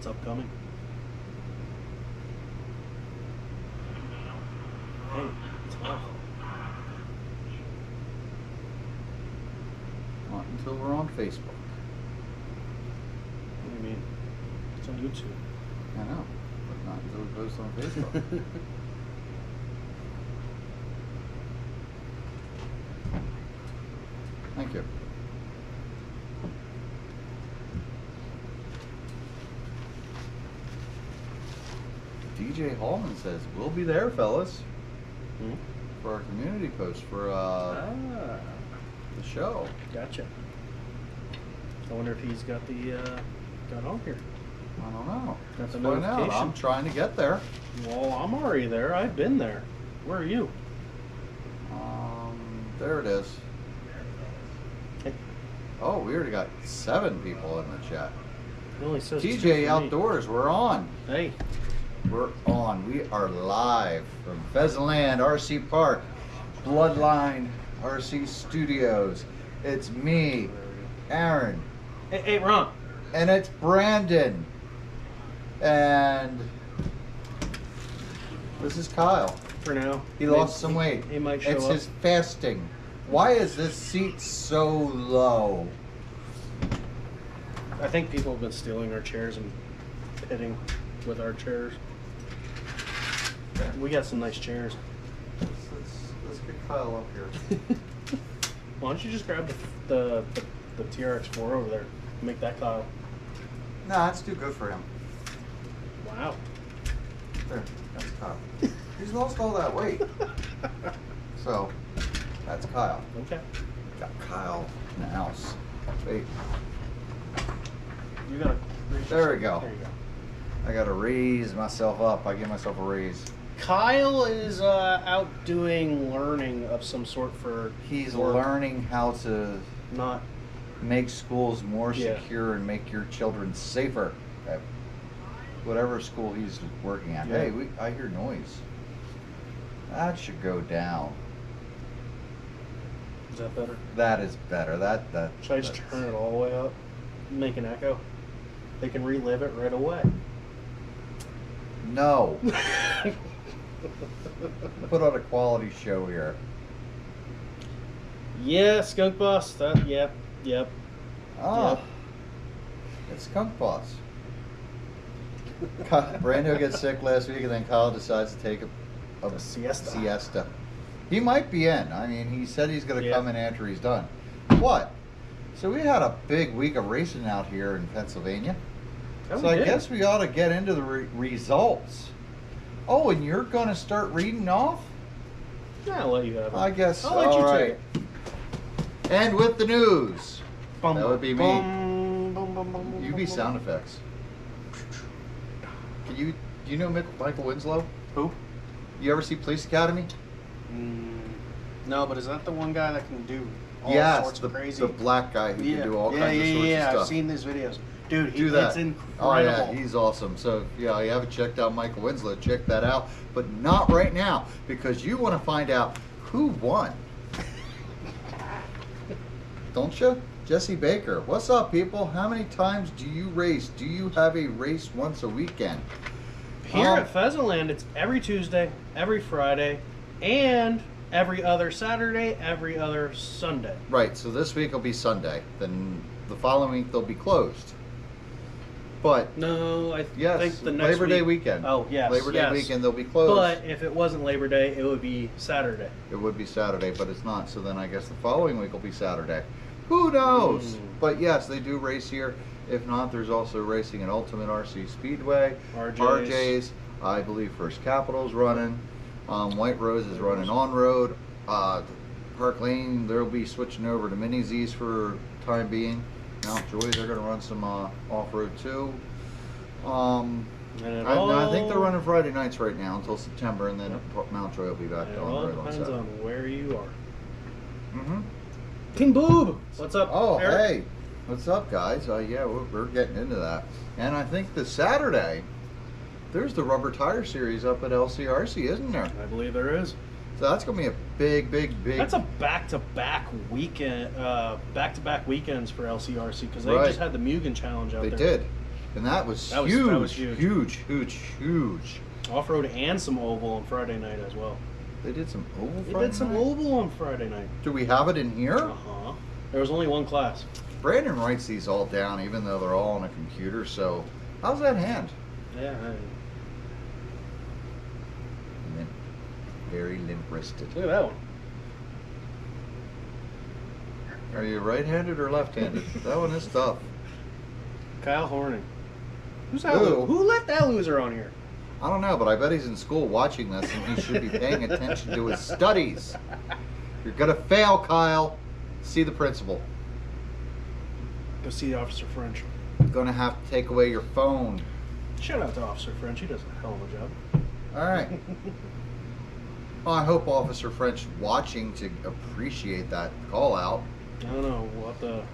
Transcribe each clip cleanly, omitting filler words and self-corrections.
upcoming. Hey, it's live. Not until we're on Facebook. What do you mean? It's on YouTube. I know, but not until we post on Facebook. Thank you. DJ Hallman says, we'll be there, fellas, for our community post for the show. Gotcha. I wonder if he's got the got on here. I don't know. Got Let's the find out. notification. I'm trying to get there. Well, I'm already there. I've been there. Where are you? There it is. Hey. Oh, we already got 7 people in the chat. It only says 2 for TJ me. Outdoors, we're on. Hey. We're on. We are live from Pheasantland RC Park, Bloodline RC Studios. It's me, Aaron, Hey, Ron. and it's Brandon. And this is Kyle. For now. He lost some weight. He might show It's up. his fasting. Why is this seat so low? I think people have been stealing our chairs and pitting with our chairs. We got some nice chairs. Let's get Kyle up here. Why don't you just grab the TRX4 over there and make that Kyle? Nah, that's too good for him. Wow. There, that's Kyle. He's lost all that weight. So, that's Kyle. Okay. Got Kyle in the house. Wait, You gotta. there we go. There you go. I gotta raise myself up. I give myself a raise. Kyle is out doing learning of some sort for. He's work. learning how to Not. make schools more Yeah. secure and make your children safer at whatever school he's working at. Yeah. Hey, I hear noise. That should go down. Is that better? That is better. That Should I just that's- turn it all the way up? Make an echo? They can relive it right away. No. Put on a quality show here. Yeah, Skunk Boss. Yep. Ah, Yep. it's Skunk Boss. Brando gets sick last week, and then Kyle decides to take a siesta. He might be in. I mean, he said he's going to Yeah. come in after he's done. What? So we had a big week of racing out here in Pennsylvania. Oh, So we I did. guess we ought to get into the results. Oh, and you're going to start reading off? Yeah, I'll let you have it. I guess. I'll let all you right. take it. And with the news. Bum, That would be me. bum, bum, bum, bum, You bum, be bum. sound effects. Do you know Michael Winslow? Who? You ever see Police Academy? No, but is that the one guy that can do all Yes, sorts of crazy? the black guy who can do all kinds of sorts of I've stuff. seen these videos. Dude, Do that. it's incredible. Oh yeah, he's awesome. So yeah, you haven't checked out Michael Winslow, check that out. But not right now, because you want to find out who won. Don't you? Jesse Baker. What's up, people? How many times do you race? Do you have a race once a weekend? Here at Pheasantland, it's every Tuesday, every Friday, and every other Saturday, every other Sunday. Right, so this week will be Sunday. Then the following week they'll be closed. But No, I yes, think the next Labor Day weekend. Oh, yes. Labor Day yes. weekend they'll be closed. But if it wasn't Labor Day, it would be Saturday. It would be Saturday, but it's not. So then I guess the following week will be Saturday. Who knows? But yes, they do race here. If not, there's also racing at Ultimate RC Speedway. RJ's. I believe First Capital's running. White Rose is running on road. Park Lane, they'll be switching over to Mini Z's for time being. Mountjoy, they're going to run some off-road too. I think they're running Friday nights right now until September, and then Mountjoy will be back It on all road on depends Saturday. on where you are. Mm-hmm. King Boob! What's up, Oh, Eric? hey. What's up, guys? Yeah, we're getting into that. And I think this Saturday, there's the Rubber Tire Series up at LCRC, isn't there? I believe there is. So that's going to be a big. That's a back-to-back weekend, back-to-back weekends for LCRC because they Right. just had the Mugen Challenge out They there. did. And that was That huge. was huge. Huge. Off-road and some oval on Friday night as well. They did some oval They Friday did some night? oval on Friday night. Do we have it in here? Uh-huh. There was only one class. Brandon writes these all down, even though they're all on a computer, so how's that hand? Yeah. Limp. Very limp-wristed. Look at that one. Are you right-handed or left-handed? That one is tough. Kyle Horning. Who's that? Who? Who let that loser on here? I don't know, but I bet he's in school watching this and he should be paying attention to his studies. You're gonna fail, Kyle. See the principal. Go see Officer French. You're gonna have to take away your phone. Shout out to Officer French. He does a hell of a job. Alright. Well, I hope Officer French watching to appreciate that call out. I don't know. We'll have to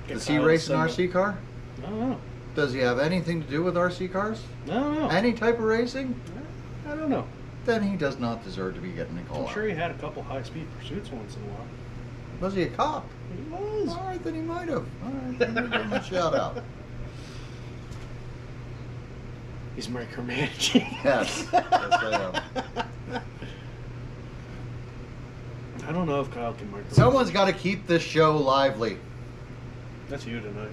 get Does he Kyle to race an send RC car? I don't know. Does he have anything to do with RC cars? I don't know. Any type of racing? I don't know. Then he does not deserve to be getting a call I'm out. sure he had a couple high-speed pursuits once in a while. Was he a cop? He was. All right, then he might have. All right, then we'll give him a shout out. He's micromanaging. Yes, yes I am. I don't know if Kyle can micromanage. Someone's got to keep this show lively. That's you tonight.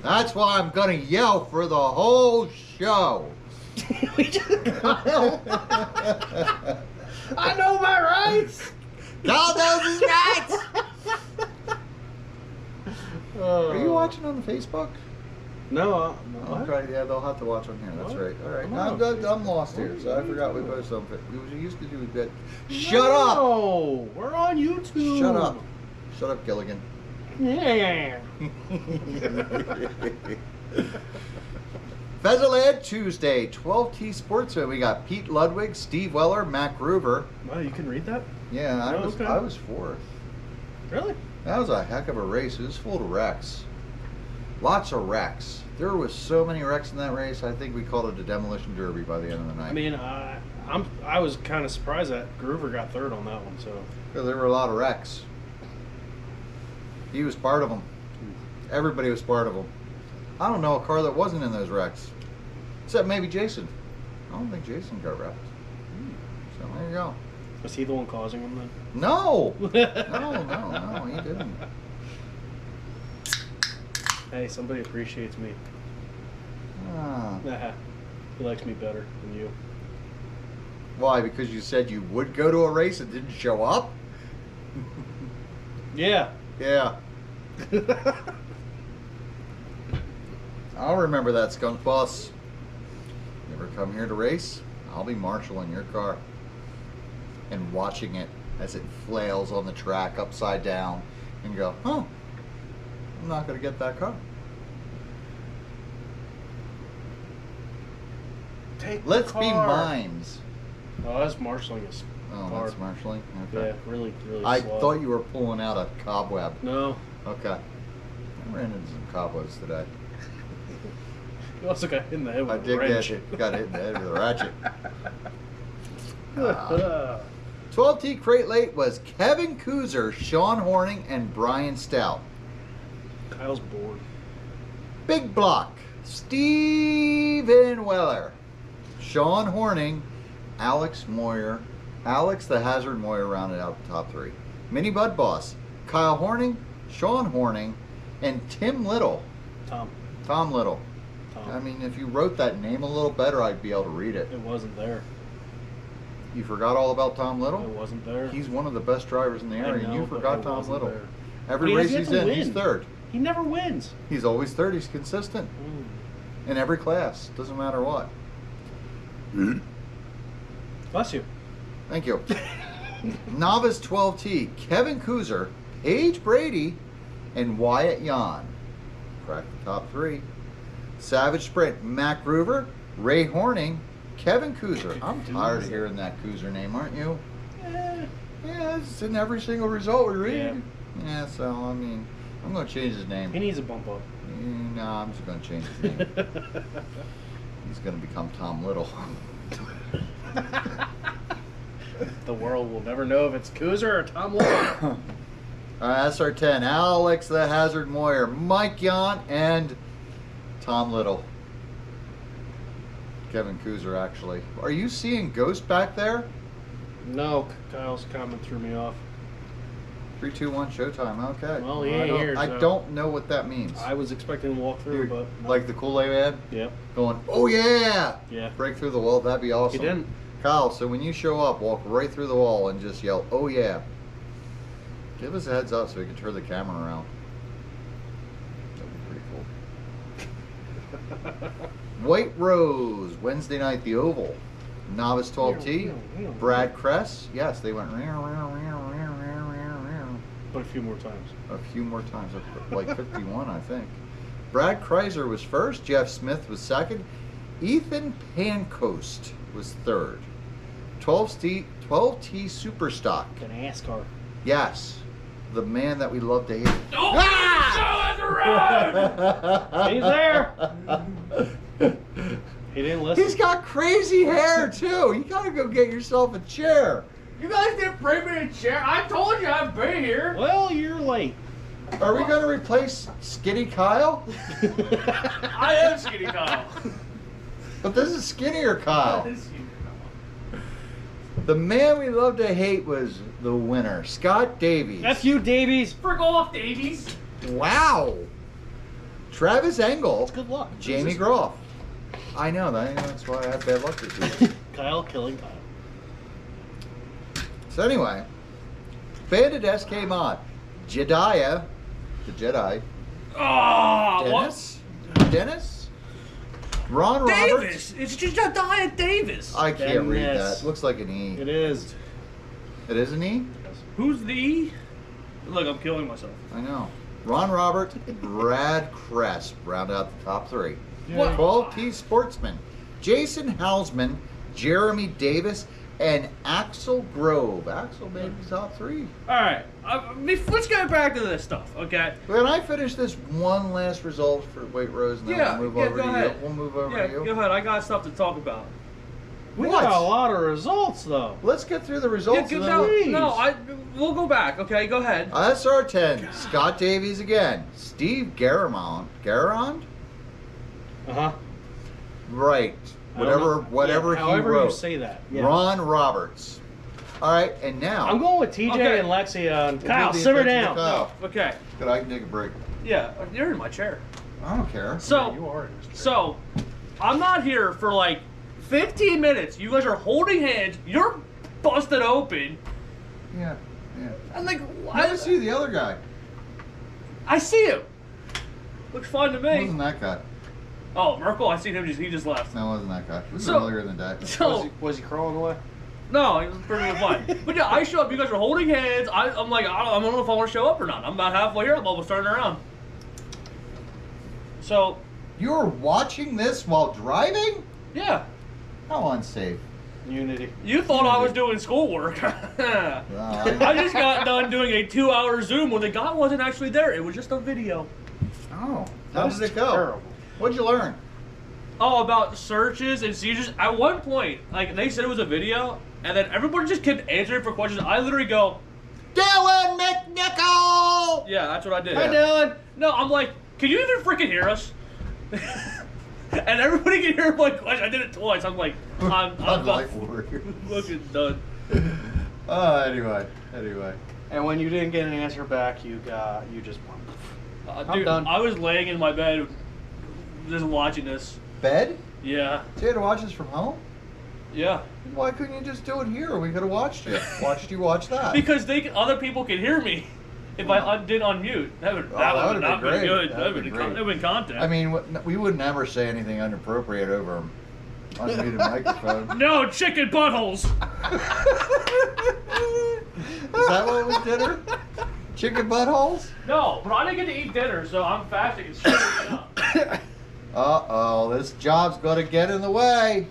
That's why I'm going to yell for the whole show. Kyle. I know my rights. Kyle knows his rights. Are you watching on the Facebook? No. What? Okay, yeah, they'll have to watch on here. That's What? right. All right, Come on. I'm lost here, so I forgot we posted on Facebook. We used to do that. Shut No, we're on YouTube. up! Shut up! Shut up, Gilligan. Yeah. Pheasantland Tuesday, 12T Sports. So we got Pete Ludwig, Steve Weller, Mac Gruber. Wow, you can read that? Yeah, I Oh, was okay. I was fourth. Really? That was a heck of a race. It was full of wrecks. Lots of wrecks. There was so many wrecks in that race. I think we called it a demolition derby by the end of the night. I mean, I was kind of surprised that Groover got third on that one. So because there were a lot of wrecks. He was part of them. Everybody was part of them. I don't know a car that wasn't in those wrecks, except maybe Jason. I don't think Jason got wrecked. So there you go. was he the one causing them then? No, no, he didn't. Hey, somebody appreciates me. Ah. He likes me better than you. Why? Because you said you would go to a race and didn't show up? Yeah. Yeah. I'll remember that skunk bus. You ever come here to race? I'll be marshaling your car and watching it as it flails on the track upside down and go, huh, I'm not going to get that car. Let's be mimes. Oh, that's marshalling his Oh, car. that's marshalling? Okay. Yeah, really, really I slow. thought you were pulling out a cobweb. No. Okay. I ran into some cobwebs today. You also got hit in the head with I a did wrench. got hit in the head with a ratchet. 12T crate late was Kevin Kuzer, Sean Horning, and Brian Stout. Kyle's bored. Big block, Steven Weller, Sean Horning, Alex Moyer. Alex the Hazard Moyer rounded out the top three. Mini Bud Boss, Kyle Horning, Sean Horning, and Tim Little. Tom Little. I mean, if you wrote that name a little better, I'd be able to read it. It wasn't there. You forgot all about Tom Little? It wasn't there. He's one of the best drivers in the area, and you forgot Tom Little. There. Every But he race has yet he's to in, win. he's third. He never wins. He's always third. He's consistent in every class. Doesn't matter what. Bless you. Thank you. Novice 12T, Kevin Kuzer, Paige Brady, and Wyatt Yan. Cracked the top three. Savage Sprint, Mac Gruver, Ray Horning, Kevin Kuzer. I'm tired of hearing that Kuzer name, aren't you? Yeah, it's in every single result we read. Yeah, so, I mean, I'm going to change his name. He needs a bump up. No, I'm just going to change his name. He's going to become Tom Little. The world will never know if it's Kuzer or Tom Little. SR10, Alex the Hazard Moyer, Mike Yon, and Tom Little. Kevin Kuzer, actually. Are you seeing Ghost back there? No, Kyle's comment threw me off. 3, 2, 1, showtime. Okay. Well, he ain't here. I don't know what that means. I was expecting to walk through, but no. Like the Kool-Aid man? Yep. Going, oh yeah! Yeah. Break through the wall. That'd be awesome. He didn't. Kyle, so when you show up, walk right through the wall and just yell, oh yeah. Give us a heads up so we can turn the camera around. That'd be pretty cool. White Rose, Wednesday night, the Oval. Novice 12T. Brad Kress. Yes, they went. But a few more times. A few more times, like 51, I think. Brad Kreiser was first. Jeff Smith was second. Ethan Pancoast was third. 12T Superstock. An NASCAR. Yes, the man that we love to hate. Oh, ah! He's there. He didn't listen. He's got crazy hair too. You gotta go get yourself a chair. You guys didn't bring me a chair. I told you I'd be here. Well, you're late. Are we gonna replace Skinny Kyle? I am Skinny Kyle. But this is Skinnier Kyle. The man we love to hate was the winner, Scott Davies. F you, Davies. Frick off, Davies. Wow. Travis Engel. That's good luck. Jamie Groff. I know, that's why I had bad luck this week. Kyle killing Kyle. So anyway, Bandit SK Mod. Jediah, the Jedi. Oh, Dennis? Dennis? Ron Davis. Roberts. It's just Jediah Davis. I can't read Dennis. that. Looks like an E. It is. It is an E? Who's the E? Look, I'm killing myself. I know. Ron Roberts, Brad Kress round out the top three. What? 12T Sportsman, Jason Hausman, Jeremy Davis, and Axel Grove. Axel made the top three. All right, let's get back to this stuff, okay? When I finish this one last result for White Rose, and then Yeah, we'll move yeah, over go to ahead. you. We'll move over Yeah, to you. go ahead. I got stuff to talk about. We What? got a lot of results, though. Let's get through the results. Yeah, and then we'll go back. Okay, go ahead. SR10, Scott Davies again. Steve Garamond. Garand? Uh-huh. Right. Whatever he however wrote. you say that. Yeah. Ron Roberts. All right, and now. I'm going with TJ Okay. and Lexi on We'll Kyle. give the Simmer attention down. to Kyle. Okay. Good, I can take a break. Yeah, you're in my chair. I don't care. So, You are in this chair. so, I'm not here for like 15 minutes. You guys are holding hands. You're busted open. Yeah, yeah. I'm like, I see the other guy. I see him. Looks fine to It me. wasn't that guy. Oh, Merkel, I seen him. He just left. No, it wasn't that guy. It was So- earlier in the day. So, Was he crawling away? no, he was pretty fine. But yeah, I show up. You guys are holding hands. I'm like, I don't know if I want to show up or not. I'm about halfway here. I'm almost turning around. So, You're watching this while driving? yeah. How unsafe. Unity. You thought I was doing schoolwork. Well, I just got done doing a 2-hour Zoom when the guy wasn't actually there. It was just a video. Oh, That how was did it go? terrible. What'd you learn? Oh, about searches and seizures. At one point, like they said it was a video, and then everybody just kept answering for questions. I literally go, Dylan McNichol! yeah, that's what I did. Hi, Dylan. No, I'm like, can you even freaking hear us? And everybody can hear my question. I did it twice. I'm like, I'm Life warrior. fucking done. Anyway. And when you didn't get an answer back, you just won. I'm Dude, done. I was laying in my bed just watching this. Bed? Yeah. So you had to watch this from home? Yeah. Why couldn't you just do it here? We could have watched you. Watched you watch that. Because other people can hear me if I did unmute. That would that have would've not been been great. good. That That would would've been have been content. I mean, we would never say anything inappropriate over unmuted microphone. No chicken buttholes. Is that what was dinner? Chicken buttholes? No, but I didn't get to eat dinner, so I'm fasting and shit up. Uh-oh, this job's gonna get in the way.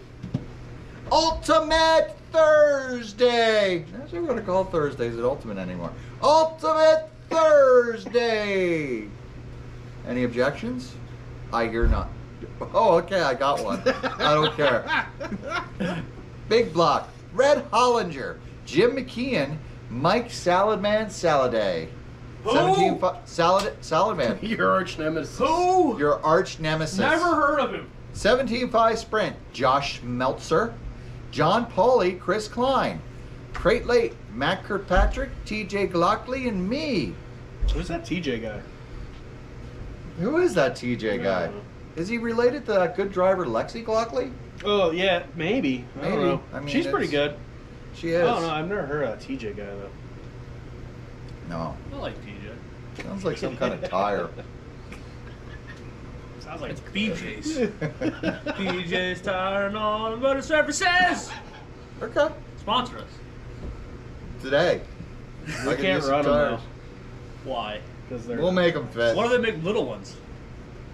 Ultimate Thursday! That's what we're gonna call Thursdays at Ultimate anymore. Ultimate Thursday! Any objections? I hear none. Oh, okay, I got one. I don't care. Big Block, Red Hollinger, Jim McKeon, Mike Saladman Saladay. 17 Salad Man. Your arch nemesis. Who? Your arch nemesis. Never heard of him. 17.5 Sprint. Josh Meltzer. John Pauly. Chris Klein. Crate Late. Matt Kirkpatrick. TJ Glockley, and me. Who's that TJ guy? Who is that TJ guy? don't know. Is he related to that good driver Lexi Glockley? Oh, yeah, maybe. I don't Maybe. know. I mean, She's pretty good. She I is. don't know. I've never heard of that TJ guy, though. No. I like TJ. Sounds like some kind of tire. Sounds like it's BJ's. BJ's Tire and Automotive Services. Okay. Sponsor us. Today. We can't run them now. Why? Because they're. We'll make them fit. Why do they make little ones?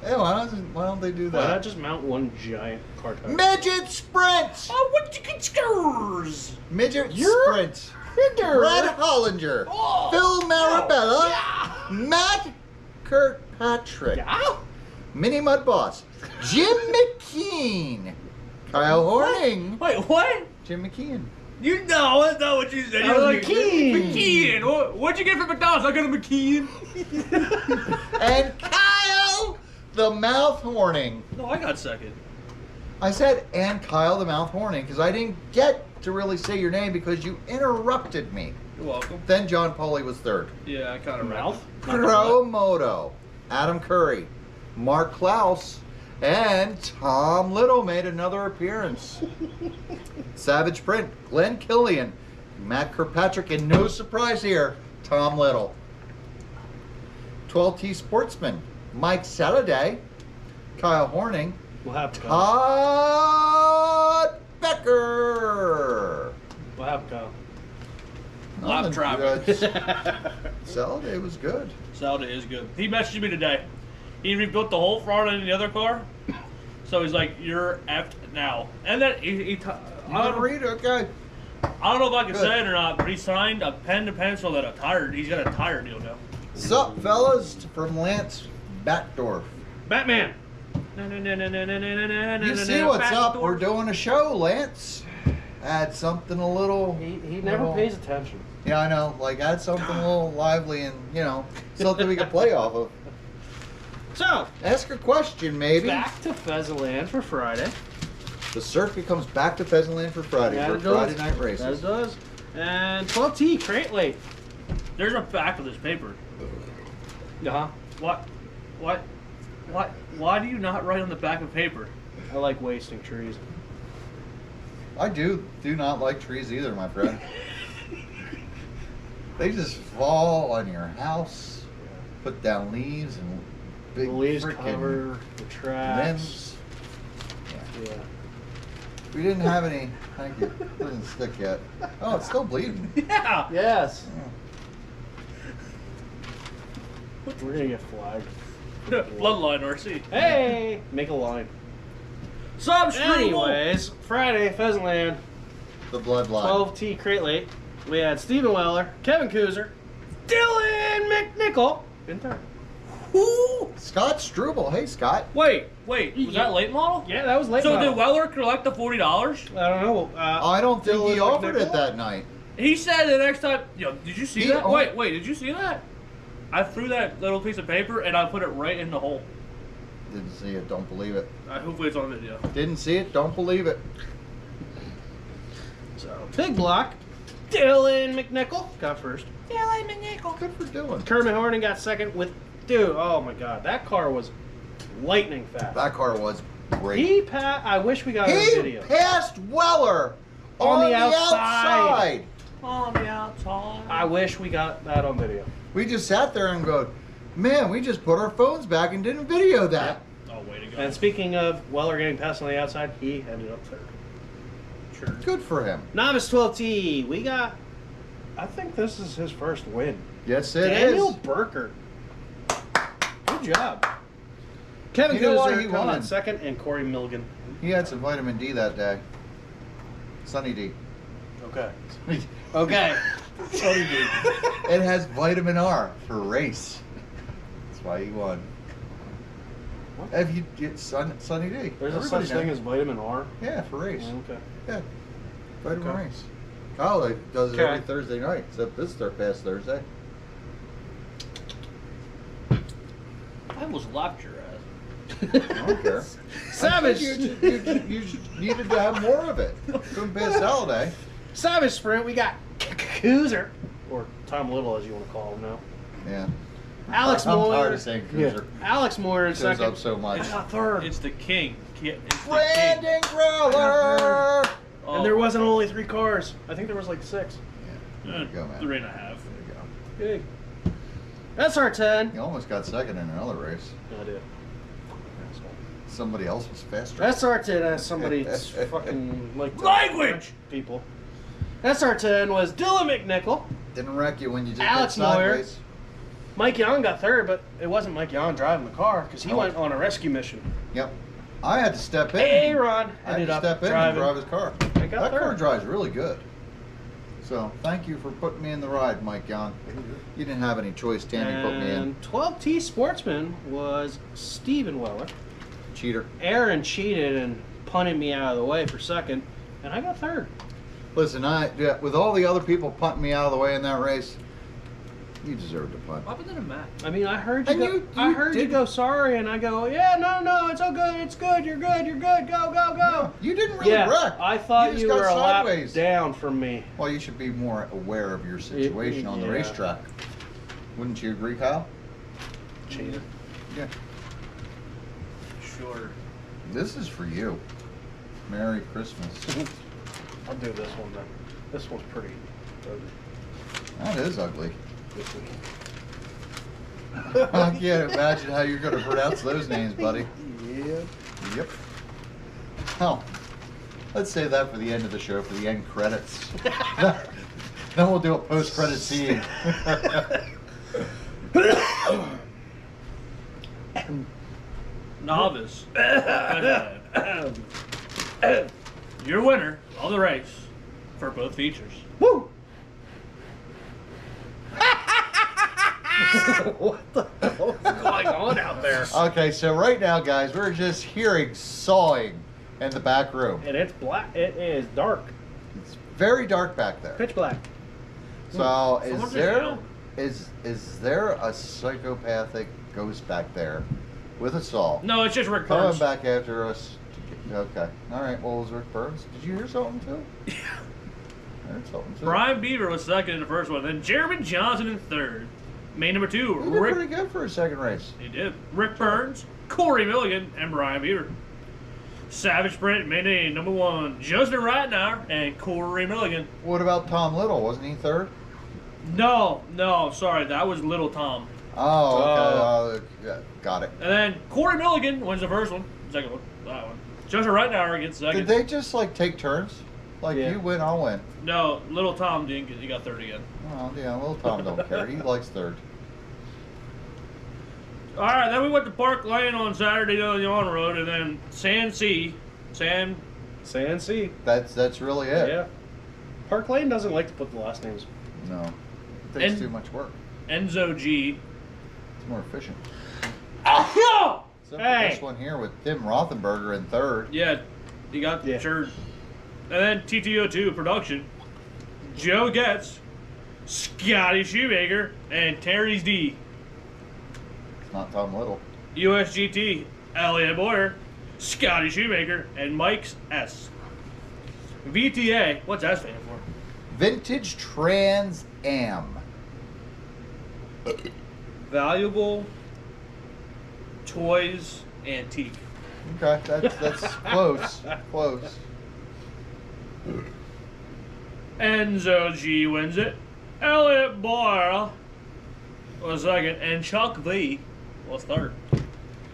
Hey, why don't they do Why not that? just mount one giant car tire? Midget Sprint! Oh, what you get scars? Midget Sprint. Brad Hollinger. Oh. Phil Marabella. Yeah. Matt Kirkpatrick. Yeah. Mini Mud Boss. Jim McKean. Kyle Horning. Wait, what? Jim McKean. You know, that's not what you said. I was like, McKean. McKean. What'd you get from McDonald's? I got a McKean. And Kyle the Mouth Horning. No, I got second. I said, and Kyle the Mouth Horning, because I didn't get to really say your name because you interrupted me. You're welcome. Then John Pauly was third. Yeah, I kind of Mouth? Promoto. Adam Curry. Mark Klaus. And Tom Little made another appearance. Savage Print. Glenn Killian. Matt Kirkpatrick. And no surprise here, Tom Little. 12T Sportsman. Mike Saturday. Kyle Horning. We'll have to go. Todd Becker. We'll have to go. Lot of traffic. Saturday was good. Zelda is good. He messaged me today. He rebuilt the whole front end of the other car. So he's like, "You're effed now." And then I don't know, read, okay. I don't know if I can Good. say it or not, but he signed a pen to pencil that he's got a tire deal now. Sup, fellas, from Lance Batdorf. Batman. You see what's up? We're doing a show, Lance. Add something a little. He never little- pays attention. Yeah, I know. Like, add something a little lively and, something we can play off of. So, Ask a question, maybe. back to Pheasantland for Friday. The circuit comes back to Pheasantland for Friday Yeah, for it does. Friday night That races. it does. And 12T, Crate Late. There's a back of this paper. Uh-huh. Why do you not write on the back of paper? I like wasting trees. I do not like trees either, my friend. They just fall on your house, put down leaves and big The leaves freaking cover the tracks. limbs. Yeah. We didn't have any. Thank you. It doesn't stick yet. Oh, it's still bleeding. Yeah. Yes. Yeah. We're gonna get flagged. Bloodline RC. Hey! Make a line. Subscribe. Anyways, Friday, Pheasantland, The bloodline. 12T Crate Late. We had Stephen Weller, Kevin Kuzer, Dylan McNichol in third. Who? Scott Struble. Hey, Scott. Wait. Was that late model? Yeah, that was late. So model. did Weller collect the $40? I don't know. I don't think he Dylan offered it McNichol? that night. He said the next time. Yo, did you see He that? own- Wait, did you see that? I threw that little piece of paper and I put it right in the hole. Didn't see it. Don't believe it. Hopefully it's on video. Didn't see it. Don't believe it. So, big block. Dylan McNichol got first. Dylan McNichol. Good for Dylan. Kermit Horning got second with, dude, oh my god, that car was lightning fast. That car was great. I wish we got a He video. passed Weller On on, the the outside. outside. On the outside. I wish we got that on video. We just sat there and go, man, we just put our phones back and didn't video that. Oh, way to go. And speaking of Weller getting passed on the outside, he ended up third. Sure. Good for him. Novice 12T, we got, I think this is his first win. Yes, it is. Daniel Burker. Good job. Kevin You know why Kuzer he coming won? in second, and Corey Milligan. He had some vitamin D that day. Sunny D. Okay. Okay. Sunny D. It has vitamin R for race. That's why he won. If you get Sunny D. There's a Everybody such thing knows. as vitamin R. Yeah, for race. Okay. Yeah. Vitamin Okay. race. Kyle does it Okay. every Thursday night, except this past Thursday. I almost locked your ass. I don't care. Savage. You needed to have more of it. Couldn't be a salad, eh? Savage Sprint, we got Coozer, or Tom Little as you want to call him now. Yeah. Alex I'm Moore. tired of saying Cruiser. Alex Moore in Shows second. up so much. I got third. It's the king. It's the Brandon king. Growler! Oh, And there wasn't only 3 cars. I think there was like 6. There you go, man. 3.5. There you go. Big. That's our 10. You almost got second in another race. I did. Somebody else was faster. That's our 10. That's somebody's fucking like Language! people. That's our 10 was Dylan McNichol. Didn't wreck you when you just Alex hit sideways. Mike Young got third, but it wasn't Mike Young driving the car because he went on a rescue mission. Yep. I had to step in. Hey, Ron I had ended to up step in and driving. drive his car. I got That car third. drives really good. So thank you for putting me in the ride, Mike Young. You didn't have any choice. Tammy put me in. And 12T Sportsman was Steven Weller. Cheater. Aaron cheated and punted me out of the way for second, and I got third. Listen, with all the other people punting me out of the way in that race, you deserve to punt. What happened to Matt? I mean, I heard you. And Go, I heard you go sorry, and I go, yeah, no, it's all good, it's good, you're good, go. You didn't really Yeah, wreck. I thought just you got were a lap sideways. down from me. Well, you should be more aware of your situation on the yeah. racetrack. Wouldn't you agree, Kyle? Cheater. Yeah. Sure. This is for you. Merry Christmas. I'll do this one then. This one's pretty ugly. That is ugly. This one. I can't imagine how you're going to pronounce those names, buddy. Yeah. Yep. Oh, let's save that for the end of the show, for the end credits. Then we'll do a post-credit scene. Novice. Your winner of the race for both features. Woo! What the hell is going on out there? Okay, so right now, guys, we're just hearing sawing in the back room. And it's black. It is dark. It's very dark back there. Pitch black. So Someone is there a psychopathic ghost back there with a saw No, it's just Rick coming Burns. back after us? Okay, all right. Well, it was Rick Burns. Did you hear something too? Yeah. I heard something too. Brian Beaver was second in the first one, then Jeremy Johnson in third. Main number 2, He did Rick. pretty good for a second race. He did. Rick Burns, Corey Milligan, and Brian Beaver. Savage Sprint, main number 1, Justin Reitner and Corey Milligan. What about Tom Little? Wasn't he third? No, sorry, that was Little Tom. Oh, okay. Yeah, got it. And then Corey Milligan wins the first one, second one, that one. Justin Reitner gets second. Did they just like take turns? Like Yeah. you win, I'll win. No, Little Tom didn't get. He got third again. Well, yeah, little Tom don't care. He likes third. All right, then we went to Park Lane on Saturday on the on road, and then San C. C. That's really it. Yeah. Park Lane doesn't like to put the last names. No, it takes And- too much work. Enzo G. It's more efficient. Oh! Except for Hey. this one here with Tim Rothenberger in third. Yeah, he got Yeah. sure. And then TTO2 production. Joe Getz, Scotty Shoemaker, and Terry's D. It's not Tom Little. USGT, Elliot Boyer, Scotty Shoemaker, and Mike's S. VTA, what's that stand for? Vintage Trans Am. Valuable Toys Antique. Okay, that's close. Close. Enzo G wins it. Elliot Boyle was second, and Chuck V was third.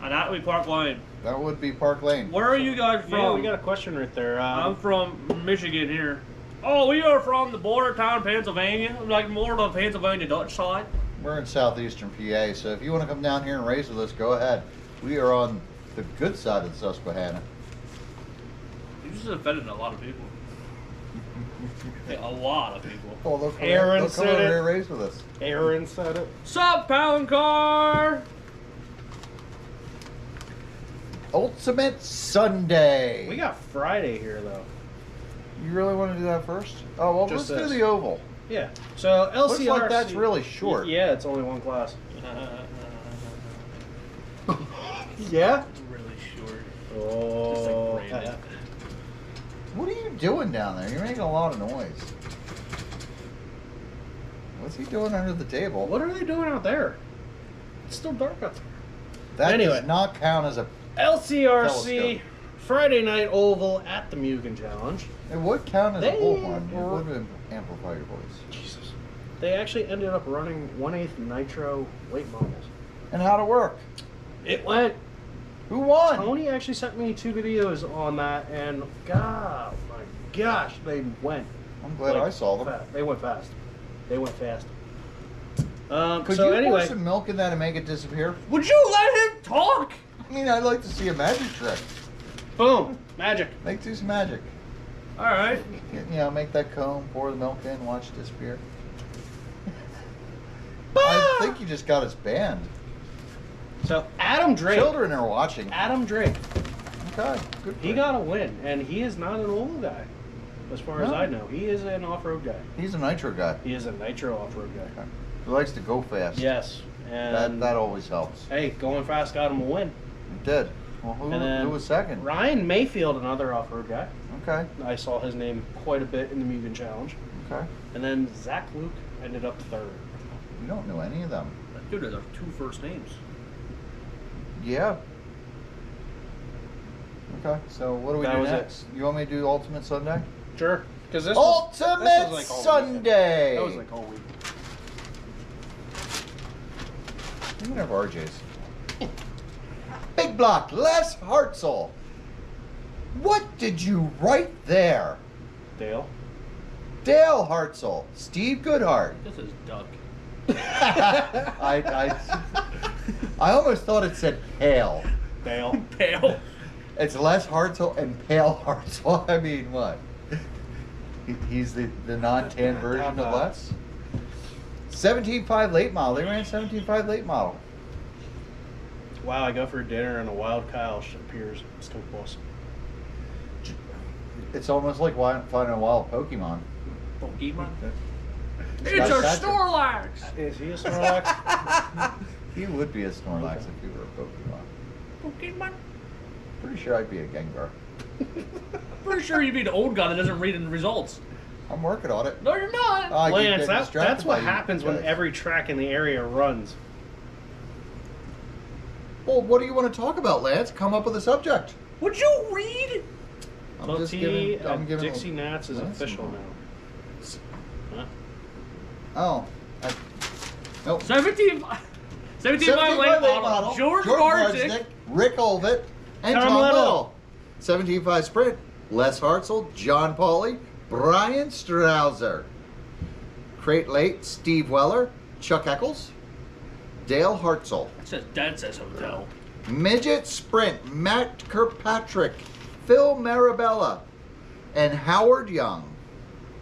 On Atlee Park Lane. That would be Park Lane. Where are you guys from? Yeah, we got a question right there. I'm from Michigan here. Oh, we are from the border town, Pennsylvania. Like more of the Pennsylvania Dutch side. We're in southeastern PA, so if you want to come down here and race with us, go ahead. We are on the good side of the Susquehanna. You just offended a lot of people. Yeah, a lot of people. Oh, they'll come, Aaron they'll come said over it. here and race with us. Aaron said it. Sup, Pound Car? Ultimate Sunday. We got Friday here though. You really want to do that first? Oh, well, Just let's do this. the oval. Yeah. So LCRC. Looks like that's really short. Yeah, it's only one class. Yeah? Really short. Oh. Just like Brandon. What are you doing down there? You're making a lot of noise. What's he doing under the table? What are they doing out there? It's still dark out there. That Anyway. does not count as a... LCRC Telescope. Friday Night Oval at the Mugen Challenge. It would count as a They bullhorn. It were- would amplify your voice. Jesus. They actually ended up running 1/8 nitro late models. And how'd it work? It went. Who won? Tony actually sent me 2 videos on that, and God, my gosh, they went. I'm glad I saw them. They went fast. They went fast. Could so you anyway, pour some milk in that and make it disappear? Would you let him talk? I mean, I'd like to see a magic trick. boom, magic. Do some magic. All right. You know, make that cone, pour the milk in, watch it disappear. I think you just got us banned. So Adam Drake. Children are watching. Adam Drake. Okay, good. He got a win, and he is not an old guy, as far as No. I know. He is an off-road guy. He's a nitro guy. He is a nitro off-road guy. Okay. He likes to go fast. Yes, and That always helps. hey, going fast got him a win. It did. Well, And then who was second? Ryan Mayfield, another off-road guy. Okay. I saw his name quite a bit in the Mugen Challenge. Okay. And then Zach Luke ended up third. You don't know any of them. Dude, there's 2 first names. Yeah. Okay. So what do we That do was it. next? You want me to do Ultimate Sunday? Sure. Because this Ultimate was like all Sunday. That was like all week. You can have RJ's. Big block, Les Hartzell. What did you write there? Dale. Dale Hartzell, Steve Goodhart. This is Duck. I almost thought it said Pale. Dale. Pale. It's Les Hartzell and Pale Hartzell. I mean, what? He's the non-tan version of Les. 17.5 late model. They ran 17.5 late model. Wow, I go for dinner and a wild Kyle appears. It's kind of awesome. It's almost like finding a wild Pokemon. Pokemon. It's It's got our Patrick. Snorlax. Is he a Snorlax? He would be a Snorlax if he were a Pokemon. Pokemon. Pretty sure I'd be a Gengar. Pretty sure you'd be the old guy that doesn't read in the results. I'm working on it. No, you're not. I keep Lance, getting that's distracted what by you happens when guys. every track in the area runs. Well, what do you want to talk about, Lance? Come up with a subject. Would you read? I'm just giving. I'm giving. Dixie Nats is Lance official some- now. Huh? Oh. Nope. 17 by late model. George Barczyk. Rick Olvett, and Tom Tom Little. Little. 17.5 sprint. Les Hartzell, John Pauly, Brian Strouser. Crate late, Steve Weller, Chuck Eccles, Dale Hartzell. That says hotel. Midget sprint, Matt Kirkpatrick, Phil Marabella, and Howard Young.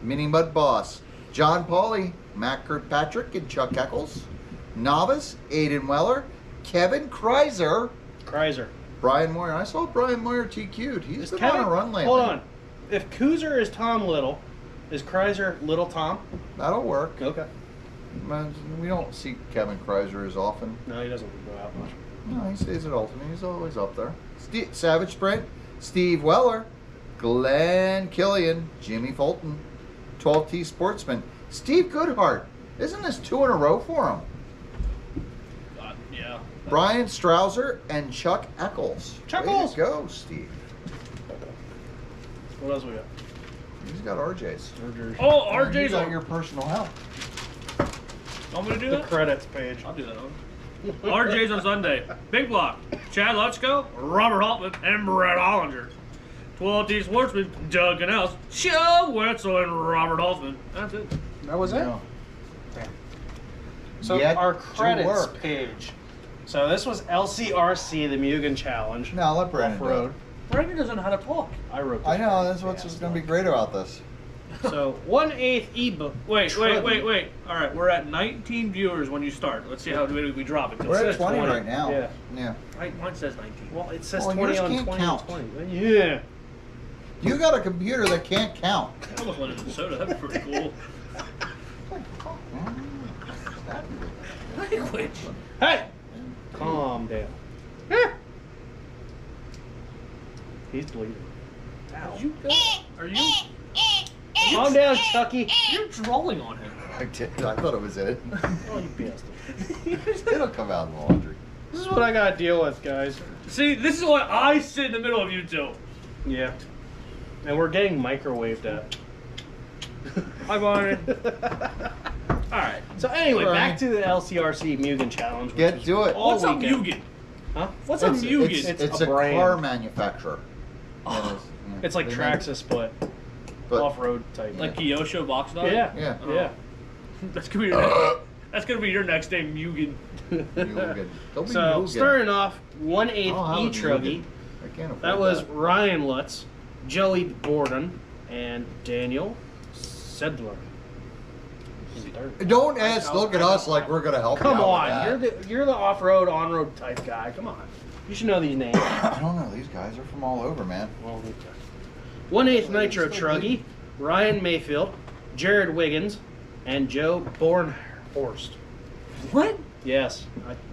Mini Mud Boss, John Pauly, Matt Kirkpatrick, and Chuck Eccles. Novice, Aiden Weller, Kevin Kreiser, Kreiser. Brian Moyer. I saw Brian Moyer TQ'd. He's Is been Kevin, on a run lately. Hold on. If Kuzer is Tom Little, is Kreiser Little Tom? That'll work. Okay. Man, we don't see Kevin Kreiser as often. No, he doesn't go out much. No, he stays at Ultimate. He's always up there. Savage Sprint, Steve Weller, Glenn Killian, Jimmy Fulton, 12T Sportsman, Steve Goodhart. Isn't this 2 in a row for him? God, yeah. Brian Strouser and Chuck Eccles. Chuckles! Way to go, Steve. What else we got? He's got RJ's. Oh, And you RJ's got on. your personal help. I'm gonna do The that. credits page. I'll do that. RJ's on Sunday. Big block. Chad Lutschko, Robert Altman, and Brett Hollinger. 12T Sportsman, Doug Canals, Joe Wetzel, and Robert Hoffman. That's it. That was it? Yeah. So Yet our to credits work. page. So this was LCRC, the Mugen Challenge. Now let Brandon do it. Off-road. Brandon doesn't know how to talk. I wrote this. I know, credits that's what's fast. going to be great about this. So 1/8 ebook. Wait. All right, we're at 19 viewers when you start. Let's see how we drop it. We're at says 20 20. right now. Yeah. Yeah. Right, mine says 19. Well, it says Well, 20 yours on can't 20 count. on 20. Yeah. You got a computer that can't count. I almost went into soda. That'd be pretty cool. That- Language. Hey! Calm down. He's bleeding. Ow. Are you? Calm down, Chucky. You're drooling on him. I thought it was in it. Oh, you bastard. It'll come out in the laundry. This is what I gotta deal with, guys. See, this is why I sit in the middle of you two. Yeah. And we're getting microwaved at. Hi, Barney. All right. So anyway, Right. back to the LCRC Mugen Challenge. which Get was to it. all What's a weekend. Mugen? Huh? What's a Mugen? It's a a brand. car manufacturer. Oh. It's like They Traxxas, but But- off-road type. Like Kyosho box dog? Yeah. Yeah. Yeah. That's gonna be your next, that's gonna be your next name, Mugen. Mugen. Don't be So Mugen. starting off, 1/8 I'll have a E-Truggy. Mugen. I can't afford That was Ryan Lutz, Joey Borden, and Daniel Sedler. Don't ask. Look at us like we're gonna help. Come you out on, with you're the off-road, on-road type guy. Come on, you should know these names. that. I don't know. These guys are from all over, man. Well, 1/8 Nitro Truggy, Ryan Mayfield, Jared Wiggins, and Joe Bornhorst. What? Yes.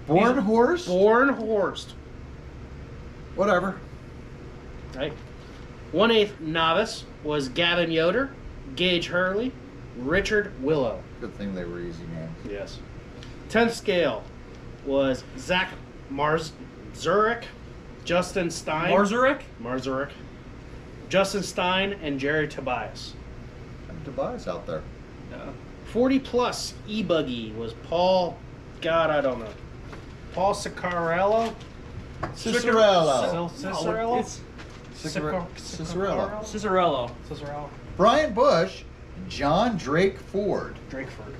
Bornhorst? Bornhorst. Whatever. Right. 1/8 Novice was Gavin Yoder, Gage Hurley, Richard Willow. Good thing they were easy names. Yes. 10th scale was Zach Marzurek, Justin Stein. Marzurek. Justin Stein and Jerry Tobias. And Tobias out there. Yeah. 40 plus e-buggy was Paul, God, I don't know. Paul Cicarello? Cicerello. Cicerello? It's Cicerello. Cicerello. Cicerello. Brian Bush, John Drake Ford. Drakeford.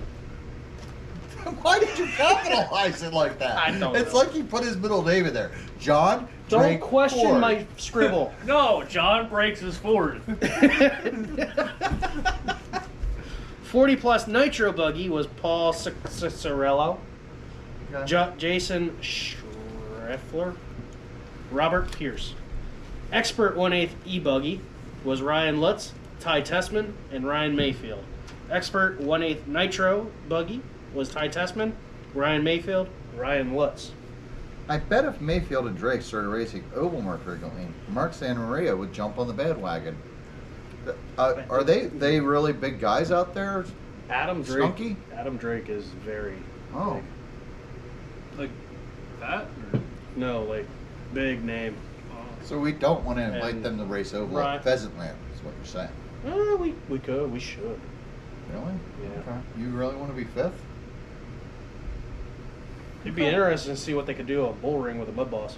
Why did you capitalize it like that? I don't It's know. like he put his middle name in there. John Don't Drake question Ford. my scribble. No, John breaks his Ford. 40 plus nitro buggy was Paul Cicerello, Okay. Jason Schreffler, Robert Pierce. Expert 1/8 e-buggy was Ryan Lutz, Ty Tessman, and Ryan Mayfield. Expert 1/8 nitro buggy was Ty Tessman, Ryan Mayfield, Ryan Lutz. I bet if Mayfield and Drake started racing oval more frequently, Mark Santa Maria would jump on the bandwagon. Are they really big guys out there? Adam Drake. Skunky? Adam Drake is very Oh, Like that? no, like big name. so we don't want to invite And- them to race oval Right. at Pheasant Land, is what you're saying. We should. Really? Yeah. Okay. You really want to be fifth? It'd be interesting to see what they could do a bull ring with a mud boss.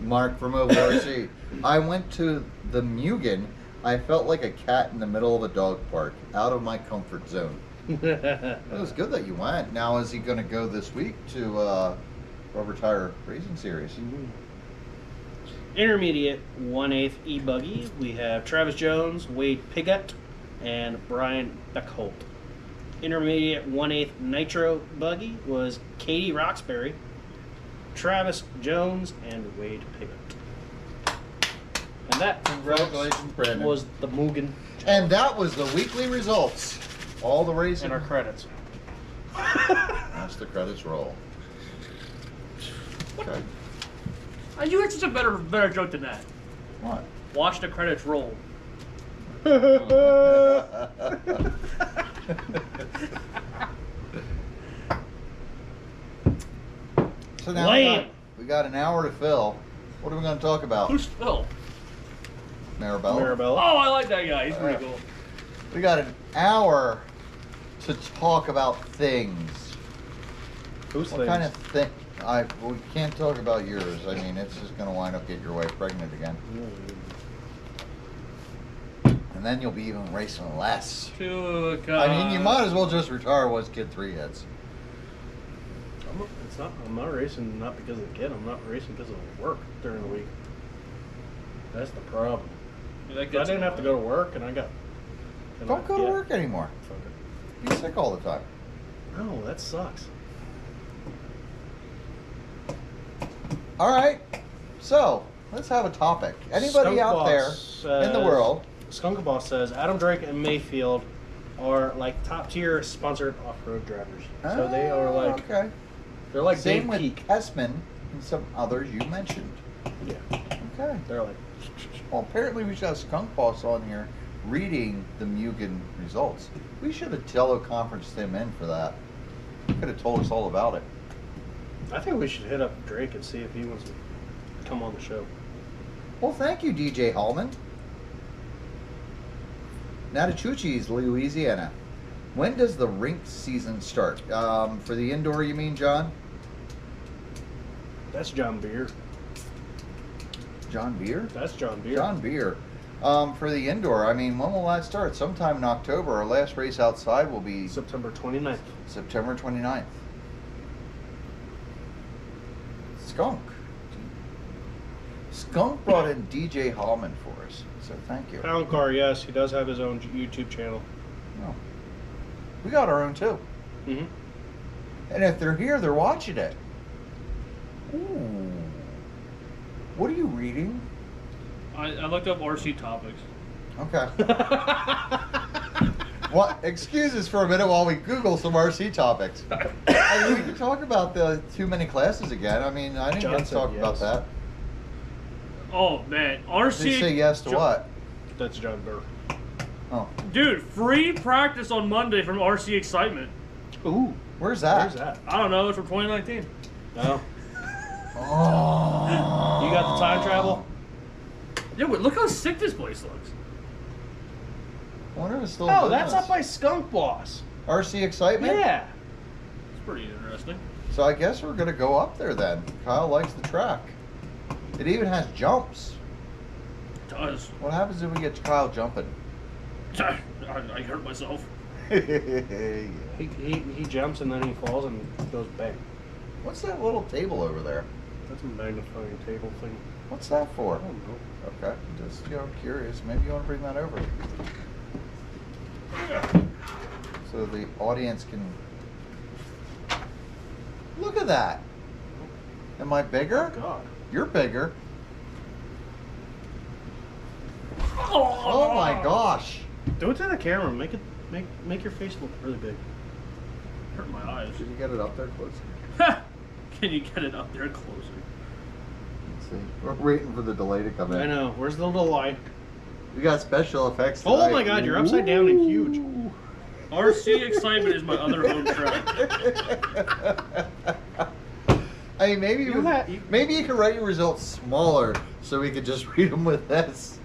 Mark from ORC. I went to the Mugen. I felt like a cat in the middle of a dog park, out of my comfort zone. It was good that you went. Now, is he going to go this week to Rubber Tire Racing Series? Intermediate 1/8 e-buggy. We have Travis Jones, Wade Piggott, and Brian Beckholt. Intermediate 1/8 nitro buggy was Katie Roxbury, Travis Jones, and Wade Piggott. And that, Congratulations, folks, Brandon. was the Mugen And that was the weekly results. All the racing. and our credits. That's the credits roll. Okay. You had such a better joke than that. What? Watch the credits roll. So now Lame. we got an hour to fill. What are we going to talk about? Who's Phil? Maribel. Maribel. Oh, I like that guy. He's pretty cool. We got an hour to talk about things. Who's What kind of thing? We can't talk about yours. I mean, it's just going to wind up getting your wife pregnant again. And then you'll be even racing less. I mean, you might as well just retire once kid 3 hits. I'm not racing not because of the kid. I'm not racing because of work during the week. That's the problem. Yeah, that If I gets didn't have to go to work and I got. and Don't go to yeah, work anymore. fuck it. Be sick all the time. No, that sucks. All right. So, let's have a topic. Anybody Skunk out there Boss in the says- world? Skunk Boss says Adam Drake and Mayfield are like top tier sponsored off road drivers. So they are like Okay. they're like Same Dave with Peak. Kessman and some others you mentioned. Yeah. Okay. They're like, Well, apparently we should have Skunk Boss on here reading the Mugen results. We should have teleconferenced him in for that. He could have told us all about it. I think we should hit up Drake and see if he wants to come on the show. Well, thank you, DJ Hallman. Natachuchi's, Louisiana. When does the rink season start? For the indoor, you mean, John? That's John Beer. John Beer? That's John Beer. John Beer. For the indoor, I mean, when will that start? Sometime in October. Our last race outside will be September 29th. September 29th. Skunk. Skunk brought in DJ Hallman for us, so thank you. Pound Car, yes, he does have his own YouTube channel. Oh. We got our own too. Mm-hmm. And if they're here, they're watching it. Ooh. What are you reading? I looked up RC topics. Okay. What? Excuses for a minute while we Google some RC topics. I mean, we can talk about the too many classes again. I mean, I didn't John get to said talk about yes. that. Oh man, RC. Did you say yes to what? That's John Beer. Oh. Dude, free practice on Monday from RC Excitement. Ooh. Where's that? Where's that? I don't know, it's from 2019. Oh. Oh. You got the time travel? Yeah, but look how sick this place looks. I wonder if it's still Oh, in that's business. up by Skunk Boss. RC Excitement? Yeah. It's pretty interesting. So I guess we're going to go up there then. Kyle likes the track. It even has jumps. It does. What happens if we get Kyle jumping? I hurt myself. He jumps and then he falls and goes bang. What's that little table over there? That's a magnifying table thing. What's that for? I don't know. Okay, just curious. Maybe you want to bring that over, so the audience can look at that. Am I bigger? God. You're bigger. Oh my gosh! Do it to the camera. Make your face look really big. Hurt my eyes. Did you get it up there close? Can you get it up there closer? Let's see. We're waiting for the delay to come in. I know. Where's the little line? We got special effects. Oh tonight. my God! You're upside down and huge. RC Excitement is my other home track. I mean, maybe You maybe you can write your results smaller so we could just read them with this.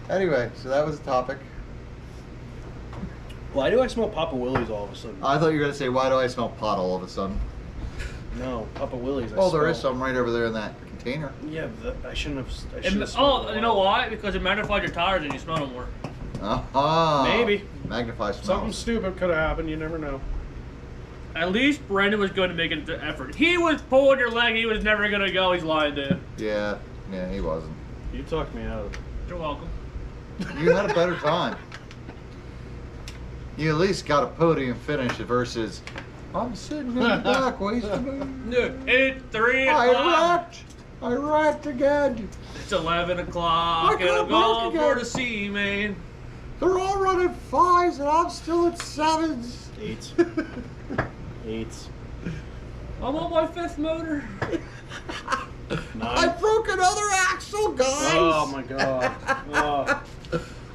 Anyway, so that was the topic. Why do I smell Papa Willie's all of a sudden? I thought you were going to say, why do I smell pot all of a sudden? No, Papa Willie's. Oh, there is some right over there in that container. Yeah, but I shouldn't have. You know why? Because it magnified your tires and you smell them more. Uh-huh. Maybe. Magnify smells. Something stupid could have happened. You never know. At least Brandon was going to make an effort. He was pulling your leg. He was never going to go. He's lying to you. Yeah, he wasn't. You talked me out of it. You're welcome. You had a better time. You at least got a podium finish versus, I'm sitting in the back wasting Dude, it's 3 I o'clock. wrecked again. It's 11 o'clock. I And got I'm going back for again. the sea, man. They're all running 5s and I'm still at 7s. 8s. 8s. I'm on my 5th motor. 9. I broke another axle, guys. Oh my God. Oh.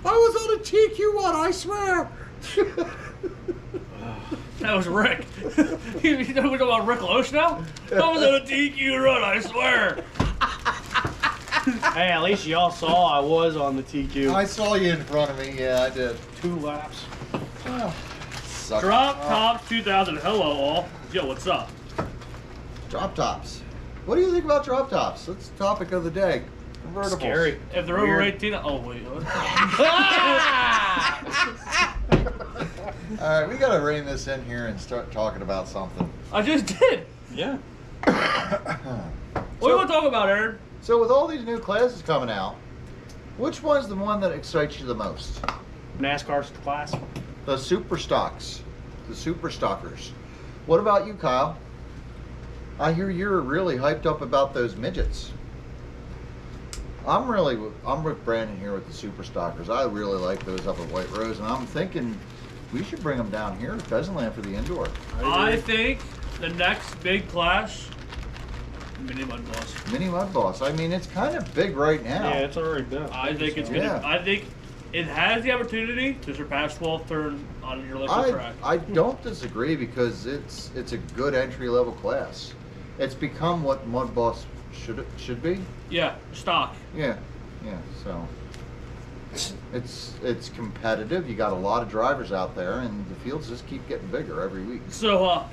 I was on a TQ1, I swear. That was Rick. You know we talking about Rick Loesch now? I was on a DQ run, I swear. Hey, at least y'all saw I was on the TQ. I saw you in front of me, yeah, I did. 2 laps. Sucker. Drop Tops 2000. Hello, all. Yo, what's up? Drop tops. What do you think about drop tops? That's the topic of the day. Convertibles. Scary. If they're over Weird. 18, oh wait. All right, we gotta rein this in here and start talking about something. I just did. Yeah. What do you want to talk about, Aaron? So with all these new classes coming out, which one's the one that excites you the most? NASCAR's class. The super stocks, the super stockers. What about you, Kyle? I hear you're really hyped up about those midgets. I'm with Brandon here with the super stockers. I really like those up at White Rose, and I'm thinking we should bring them down here to Pheasantland for the indoor. I think The next big class, Mini Mud Boss. Mini Mud Boss. I mean, it's kind of big right now. Yeah, it's already done. I think it's gonna. Yeah. I think it has the opportunity to surpass 12th turn on your local track. I don't disagree because it's a good entry level class. It's become what Mud Boss should be. Yeah, stock. Yeah, so it's competitive. You got a lot of drivers out there, and the fields just keep getting bigger every week. So,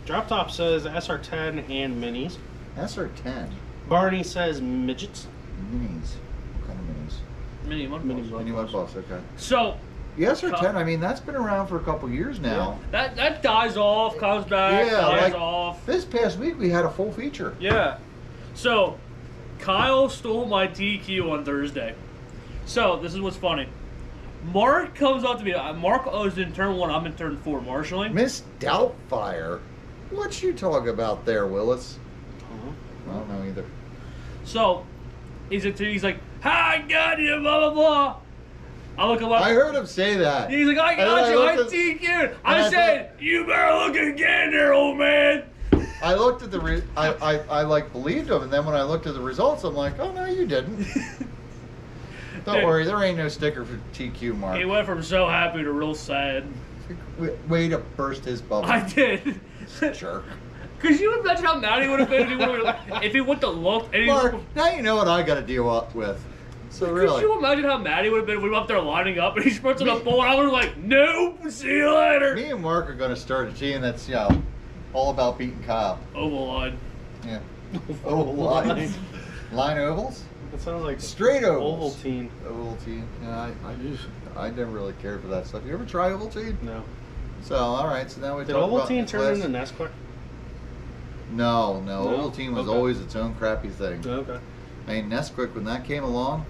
Drop Top says SR10 and minis. SR10 Barney says midgets. minis. What kind of minis? Mini Mud Mini Boss. Mud Mini Mud Boss. Okay. So The SR10. I mean, that's been around for a couple years now. that dies off, comes back, Yeah, dies like- off. This past week we had a full feature. Yeah. So, Kyle stole my TQ on Thursday. So, this is what's funny. Mark comes up to me. Mark is in turn 1. I'm in turn 4, marshalling. Miss Doubtfire. What you talking about there, Willis? I don't know either. So, he's like, "Hi, I got you, blah, blah, blah." I look him up. I heard him say that. He's like, "I And then got you, I looked at- TQ'd." and I I said, "You better look again there, old man." I looked at the I like believed him, and then when I looked at the results, I'm like, oh no, you didn't. Don't Dude. worry, there ain't no sticker for TQ, Mark. He went from so happy to real sad. Way to burst his bubble. I did. Jerk. Could you imagine how mad he would have been if he went to look and he Mark, now you know what I got to deal with. So Could really, you imagine how mad he would have been if we were up there lining up and he sprints on the pole and I was like, "Nope, see you later." me and Mark are going to start a team that's all about beating Kyle. Oval line. Yeah. Oval lines. Line ovals. That sounds like Straight ovals. Ovaltine. Ovaltine. Yeah, I never really cared for that stuff. You ever try Ovaltine? No. So all right, so now we Did talk about Ovaltine the turn class. into Nesquik? No, No? Ovaltine was Okay. always its own crappy thing. Okay. I mean, Nesquik, when that came along,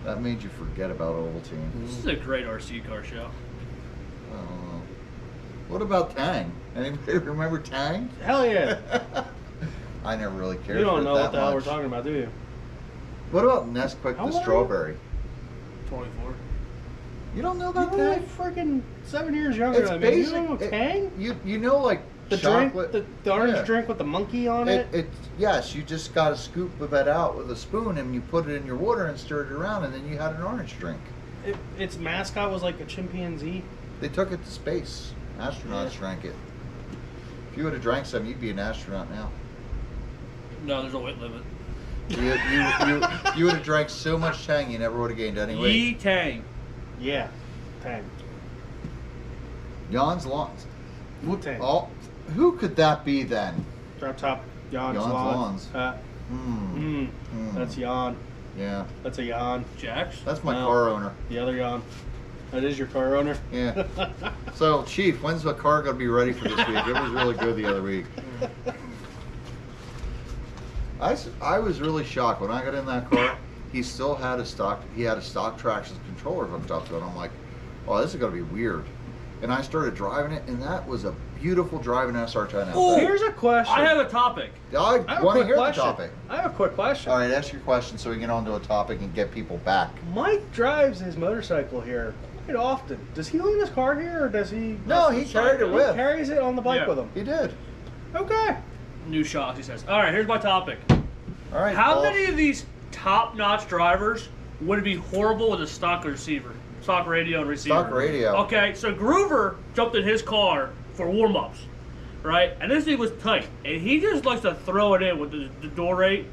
that made you forget about Ovaltine. This is a great RC car show. I don't know. What about Tang? Anybody remember Tang? Hell yeah. I never really cared You for don't it know that what the hell we're much. talking about, do you? What about Nesquik How the old are you? strawberry? 24. You don't know about You're Tang? like freaking 7 years younger It's than me. You basic. don't know Tang? You know, like The chocolate. drink, the orange Yeah. drink with the monkey on it. Yes, you just got to scoop of it out with a spoon and you put it in your water and stir it around, and then you had an orange drink. Its mascot was like a chimpanzee. They took it to space. Astronauts drank it. If you would have drank some, you'd be an astronaut now. No, there's a weight limit. You would have drank so much Tang, you never would have gained any weight. Yee Tang. Yeah, Tang. Jan's Lawns. Wu-Tang. Oh, who could that be then? Drop top, Jan's Jan's Lawns. That's Jan. Yeah, That's a Jan. Jax. that's my No. car owner. The other Jan. That is your car owner? Yeah. So, Chief, when's the car going to be ready for this week? It was really good the other week. I was really shocked when I got in that car. He still had a stock. He had a stock traction controller hooked up to it. I'm like, oh, this is going to be weird. And I started driving it, and that was a beautiful driving SR10 out Ooh. there. Here's a question. I have a topic. I I have a want to quick hear question. the topic. I have a quick question. All right, ask your question so we can get on to a topic and get people back. Mike drives his motorcycle here quite often. Does he leave his car here, or does he? No, he carried it He with. carries it on the bike Yeah. with him. He did. Okay. New shots, he says. All right, here's my topic. All right. How Paul. many of these top-notch drivers would be horrible with a stock receiver, stock radio and receiver? Stock radio. Okay, so Groover jumped in his car for warm-ups, right? And this thing was tight, and he just likes to throw it in with the door rate.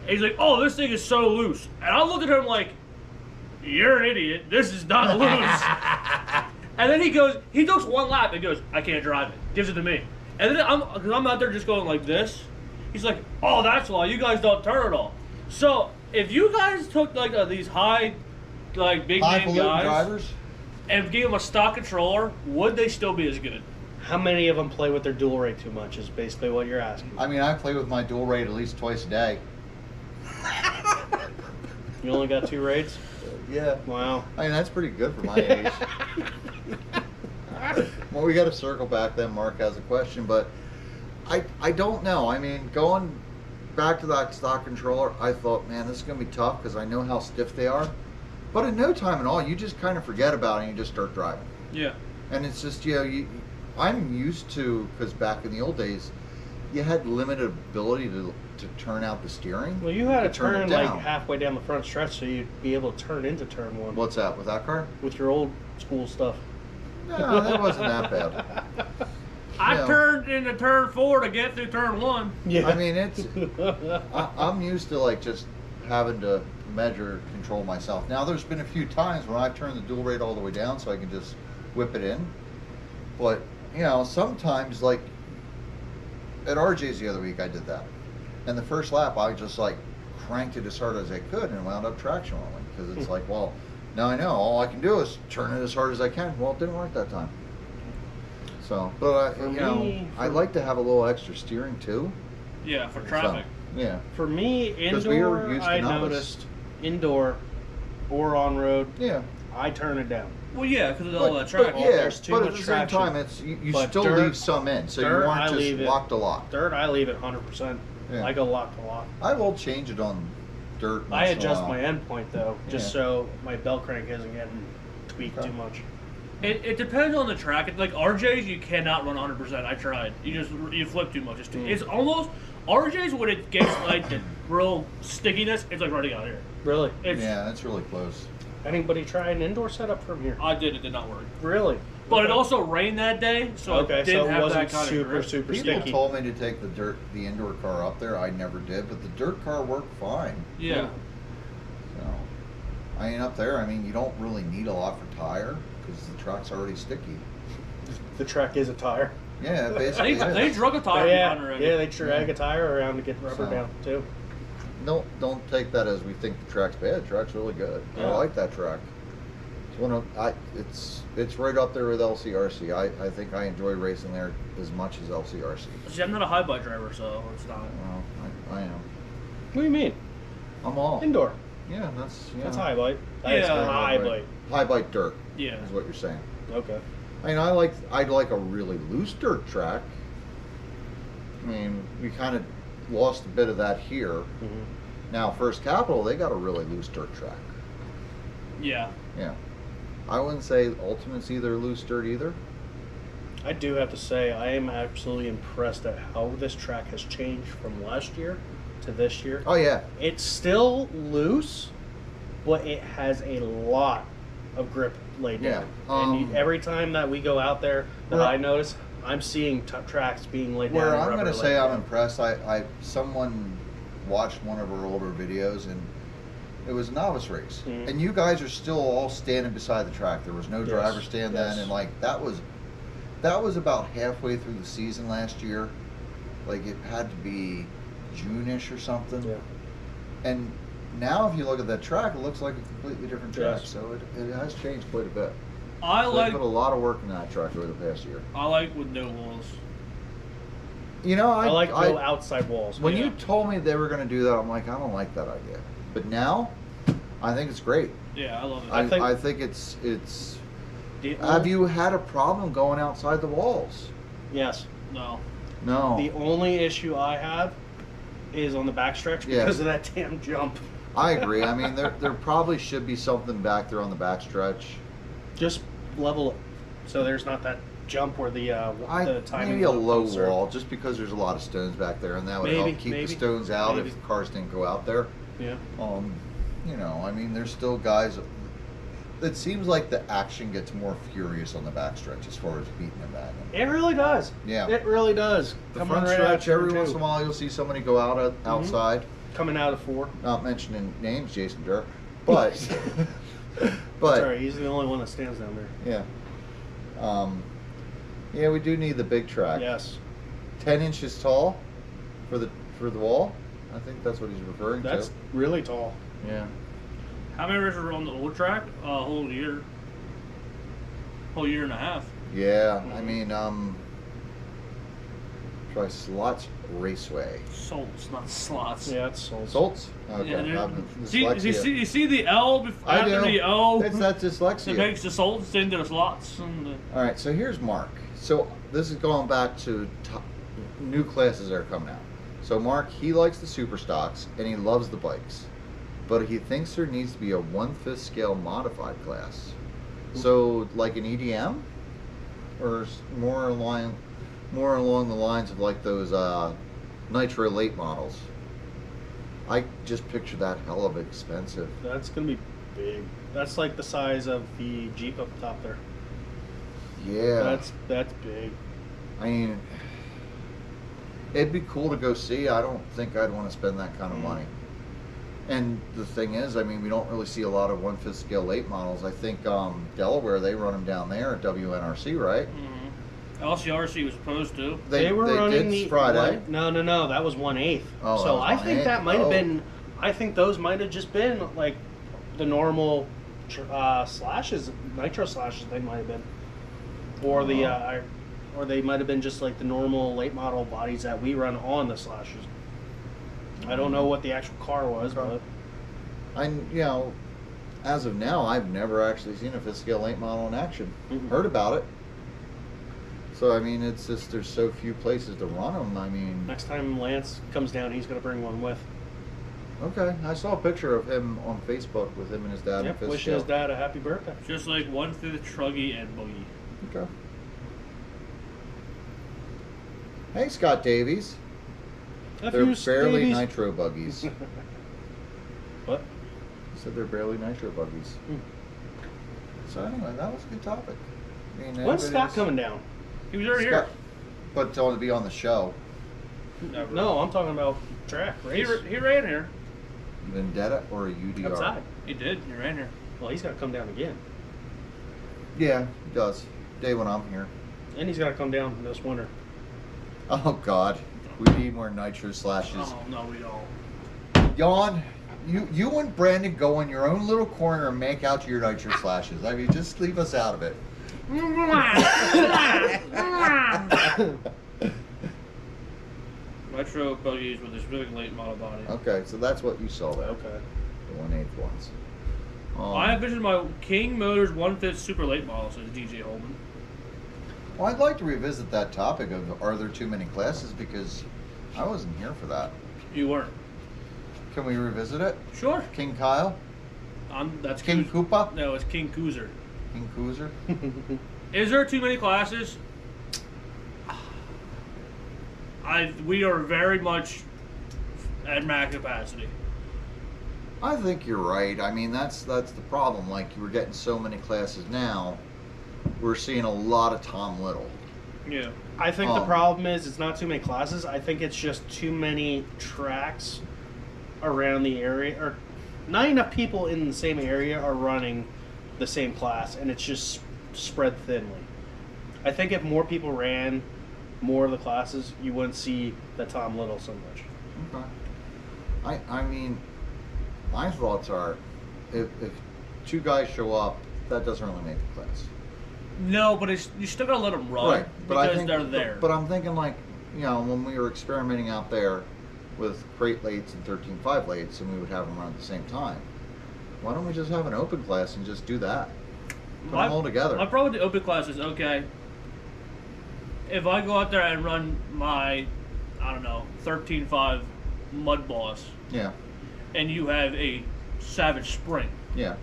And he's like, "Oh, this thing is so loose," and I look at him like, "You're an idiot. This is not loose." And then he took one lap and goes, "I can't drive it." Gives it to me, and then I'm out there just going like this. He's like, "Oh, that's why you guys don't turn it all." So if you guys took like these high, like big name Highfalutin guys drivers? and gave them a stock controller, would they still be as good? How many of them play with their dual rate too much? Is basically what you're asking. I mean, I play with my dual rate at least twice a day. You only got 2 rates? Yeah. Wow. I mean, that's pretty good for my age. Well, we got to circle back then. Mark has a question, but I don't know. I mean, going back to that stock controller, I thought, man, this is going to be tough because I know how stiff they are. But in no time at all, you just kind of forget about it and you just start driving. Yeah. And it's just, I'm used to, because back in the old days, you had limited ability to turn out the steering. Well, you had to it turn like down. halfway down the front stretch so you'd be able to turn into turn one. What's that with that car? With your old school stuff. No, that wasn't that bad. I Yeah. turned into turn 4 to get through turn 1. Yeah. I mean, I'm used to like just having to measure, control myself. Now, there's been a few times when I've turned the dual rate all the way down so I can just whip it in. But, you know, sometimes like at RJ's the other week, I did that. And the first lap, I just like cranked it as hard as I could and wound up traction rolling because it's like, well, now I know all I can do is turn it as hard as I can. Well, it didn't work that time. So, but I like to have a little extra steering too. Yeah, for traffic. So, yeah. For me, 'Cause we were indoor, used to I novice. noticed indoor or on road, Yeah. I turn it down. Well, yeah, because of all that track. But yeah, There's too but at much the traction. same time, it's you But still dirt- leave some in, so you dirt, I aren't leave just it. locked to lock. Dirt, I leave it 100%. Yeah. I go lock to lock. I will change it on dirt. I once in a adjust while. my endpoint though, just Yeah. so my belt crank isn't getting tweaked Okay. too much. It depends on the track. Like RJ's, you cannot run 100%. I tried. You flip too much. It's almost RJ's when it gets like the real stickiness. It's like running out here. Really? It's, Yeah, that's really close. Anybody try an indoor setup from here? I did. It did not work. Really? But it Okay. also rained that day, so Okay, it didn't so it have wasn't that kind super, of grip. super People sticky. told me to take the indoor car up there. I never did, but the dirt car worked fine. Yeah. So, I mean, up there, I mean, you don't really need a lot for tire because the track's already sticky. The track is a tire. Yeah, They, basically. they it is. drug a tire behind already. Yeah, they drag a tire around to get rubber So- down too. No, don't take that as we think the track's bad. The track's really good. Yeah. I like that track. It's one of it's right up there with LCRC. I think I enjoy racing there as much as LCRC. See, I'm not a high bike driver, so it's not. Well, I am. What do you mean? I'm all. Indoor. Yeah, that's That's high bite. That is Yeah. high bite. High bike dirt Yeah. is what you're saying. Okay. I mean, I'd like a really loose dirt track. I mean, we kind of lost a bit of that here. Mm-hmm. Now, First Capital, they got a really loose dirt track. Yeah. Yeah. I wouldn't say Ultimate's either loose dirt either. I do have to say, I am absolutely impressed at how this track has changed from last year to this year. Oh yeah. It's still loose, but it has a lot of grip laid down. Yeah, And every time that we go out there, that Well- I notice, I'm seeing tracks being laid down. Where and I'm rubber going to laid say I'm down. impressed, someone watched one of our older videos and it was a novice race, Mhm. and you guys are still all standing beside the track. There was no Yes, driver stand yes. then, and like that was about halfway through the season last year. Like it had to be June-ish or something. Yeah. And now, if you look at that track, it looks like a completely different track. Yes. So it has changed quite a bit. I So they like put a lot of work in that track over the past year. with no walls. You know, I like no outside walls. When Yeah. you told me they were going to do that, I'm like, I don't like that idea. But now, I think it's great. Yeah, I love it. I think it's. The Have you had a problem going outside the walls? Yes. no. No. The only issue I have is on the backstretch Yeah. because of that damn jump. I agree. I mean, there probably should be something back there on the backstretch. Just level it so there's not that jump where the timing Maybe a wheel low comes through. wall, just because there's a lot of stones back there, and that would Maybe, help keep maybe, the stones out maybe. if the cars didn't go out there. Yeah. You know, I mean, there's still guys. It seems like the action gets more furious on the backstretch as far as beating them back. It really does. Yeah. It really does. The Coming front right stretch, out every turn once two. in a while, you'll see somebody go out outside. Coming out of 4. Not mentioning names, Jason Durr, but Sorry, he's the only one that stands down there. yeah, yeah, we do need the big track. Yes. 10 inches tall for the wall. I think that's what he's referring That's to. really tall. Yeah. How many races were on the old track? A whole year. Whole year and a half. Yeah, I Mm-hmm. mean, try Slots Raceway. Solts, not slots. Yeah, it's sold. Solts? Okay. Yeah, they're- I'm see, dyslexia. you see the L I after do. the O? It's that It dyslexia. makes the solts into the slots. And the, All right, so here's Mark. So this is going back to new classes that are coming out. So Mark, he likes the super stocks and he loves the bikes, but he thinks there needs to be a 1/5 scale modified class. So like an EDM. or more along the lines of like those Nitro late models. I just picture that hell of expensive. That's gonna be big. That's like the size of the Jeep up top there. Yeah. That's big. I mean, it'd be cool to go see. I don't think I'd want to spend that kind of money. And the thing is, I mean, we don't really see a lot of 1/5 scale late models. I think Delaware, they run them down there at WNRC, right? LCRC was supposed to. They were running the Friday. No, that was 1/8. Oh, so I think 1/8? that might have been. I think those might have just been like the normal slashes, nitro slashes. They might have been, or or they might have been just like the normal late model bodies that we run on the slashes. I don't know what the actual car was, but as of now, I've never actually seen a 5th scale late model in action. Mm-mm. Heard about it. So I mean, it's just there's so few places to run them. I mean, next time Lance comes down, he's gonna bring one with. Okay, I saw a picture of him on Facebook with him and his dad. Yep, in 5th wishing scale. his dad a happy birthday. Just like 1/5 Truggy and Boogie. Okay. Hey, Scott Davies. They're barely nitro buggies. What? He said they're barely nitro buggies. So anyway, that was a good topic. I mean, When's Scott coming down? He was already Scott, here. but to be on the show. No, I'm talking about track race. He ran here. Vendetta or a UDR? Outside. He did. He ran here. Well, he's got to come down again, Yeah, he does. Day when I'm here. and he's got to come down this winter. Oh God, we need more nitro slashes. Oh no, we don't. Yawn. You and Brandon go in your own little corner and make out your nitro slashes. I mean, just leave us out of it. Nitro buggies with this really late model body. Okay, so that's what you saw there. Okay. The 1/8 ones. I envisioned my King Motors 1/5 super late model, says DJ Holman. Well, I'd like to revisit that topic of are there too many classes, because I wasn't here for that. You weren't. Can we revisit it? Sure. King Kyle? That's King Koopa? No, it's King Cruiser. King Cruiser? Is there too many classes? We are very much at max capacity. I think you're right. I mean, that's the problem. Like, we're getting so many classes now. We're seeing a lot of Tom Little. Yeah. I think the problem is it's not too many classes. I think it's just too many tracks around the area, or not enough people in the same area are running the same class, and it's just spread thinly. I think if more people ran more of the classes, you wouldn't see the Tom Little so much. Okay. I mean, my thoughts are, if two guys show up, that doesn't really make the class. No, but you still gotta let them run, Right, but because I think they're there. But I'm thinking, like, when we were experimenting out there with crate lates and 13.5 lates, and we would have them run at the same time. Why don't we just have an open class and just do that? Put them all together. My problem with the open class is, okay, if I go out there and run my, 13.5 Mud Boss, Yeah. and you have a Savage Sprint, Yeah.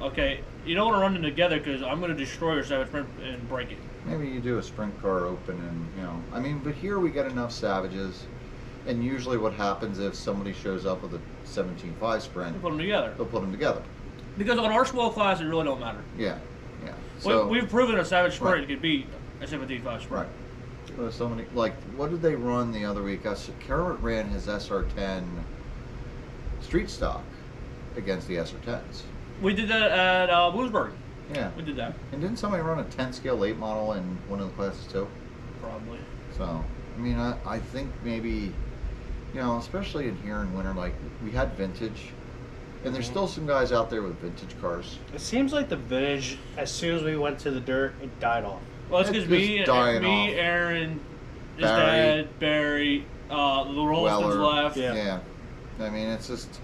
okay, you don't want to run them together because I'm going to destroy your Savage Sprint and break it. Maybe you do a sprint car open and, I mean, but here we get enough Savages, and usually what happens if somebody shows up with a 17.5 sprint, Put them together. they'll put them together. Because on our small class, it really don't matter. Yeah. Yeah. So, We've proven a Savage Sprint Right. could beat a 17.5 Sprint. right. There's so many, like, what did they run the other week? Carrot ran his SR10 street stock against the SR10s. We did that at Bloomsburg. Yeah. We did that. And didn't somebody run a 10 scale late model in one of the classes too? Probably. So, I mean, I think maybe, especially in here in winter, like, we had vintage, and there's still some guys out there with vintage cars. It seems like the vintage, as soon as we went to the dirt, it died off. Well, it's It's because just dying off. Aaron, his Barry. dad, Barry, the Rolstons Weller. left. Yeah. I mean, it's just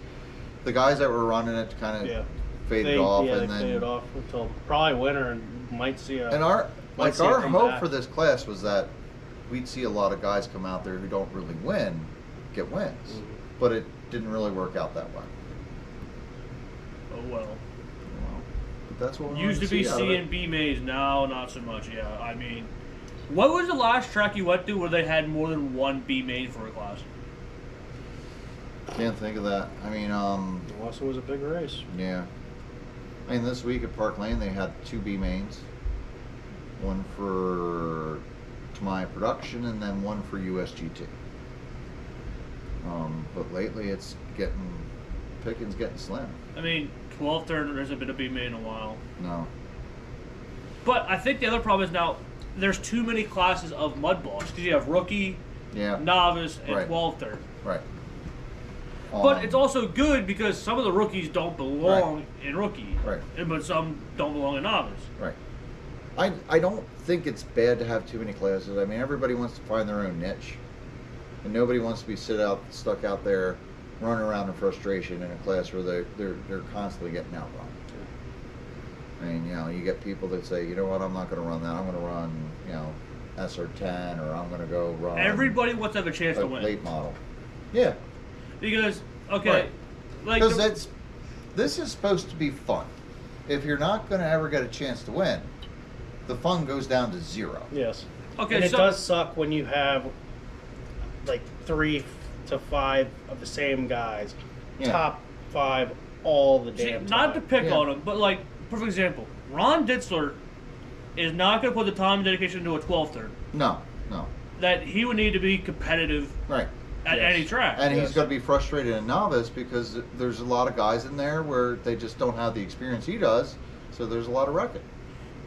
the guys that were running it kind of Yeah. faded off, Yeah, and they then faded off until probably winter, and might see a. and our might see it come hope back. for this class was that we'd see a lot of guys come out there who don't really get wins, Mhm. but it didn't really work out that way. Oh well. But that's what we Used to be see out of C it. and B mains, now not so much. Yeah, I mean, what was the last track you went to where they had more than one B main for a class? Can't think of that. I mean, Unless it was a big race. yeah. I mean, this week at Park Lane they had 2 B mains, one for my production and then one for USGT. But lately it's picking's getting slim. I mean, 12th there hasn't been a B main in a while. No. But I think the other problem is now there's too many classes of mud balls because you have rookie, Yeah. novice, and Right. 12th there. Right. But it's also good because some of the rookies don't belong in rookie, Right. but some don't belong in novice. Right. I don't think it's bad to have too many classes. I mean, everybody wants to find their own niche, and nobody wants to be stuck out there, running around in frustration in a class where they're constantly getting outrun. I mean, you know, you get people that say, you know what, I'm not going to run that. I'm going to run, you know, SR10, or I'm going to go run. Everybody wants to have a chance to win. Late model. Yeah. Because, okay, Right. like Because this is supposed to be fun. If you're not going to ever get a chance to win, the fun goes down to 0. Yes. okay, And it so does suck when you have like 3 to 5 of the same guys, Yeah. top 5 all the see, damn time. not to pick Yeah. on him, but like, for example, Ron Ditzler is not going to put the time and dedication into a 12th turn. No. That he would need to be competitive Right. at Yes. any track. And Yes. he's going to be frustrated in novice because there's a lot of guys in there where they just don't have the experience he does, so there's a lot of wrecking.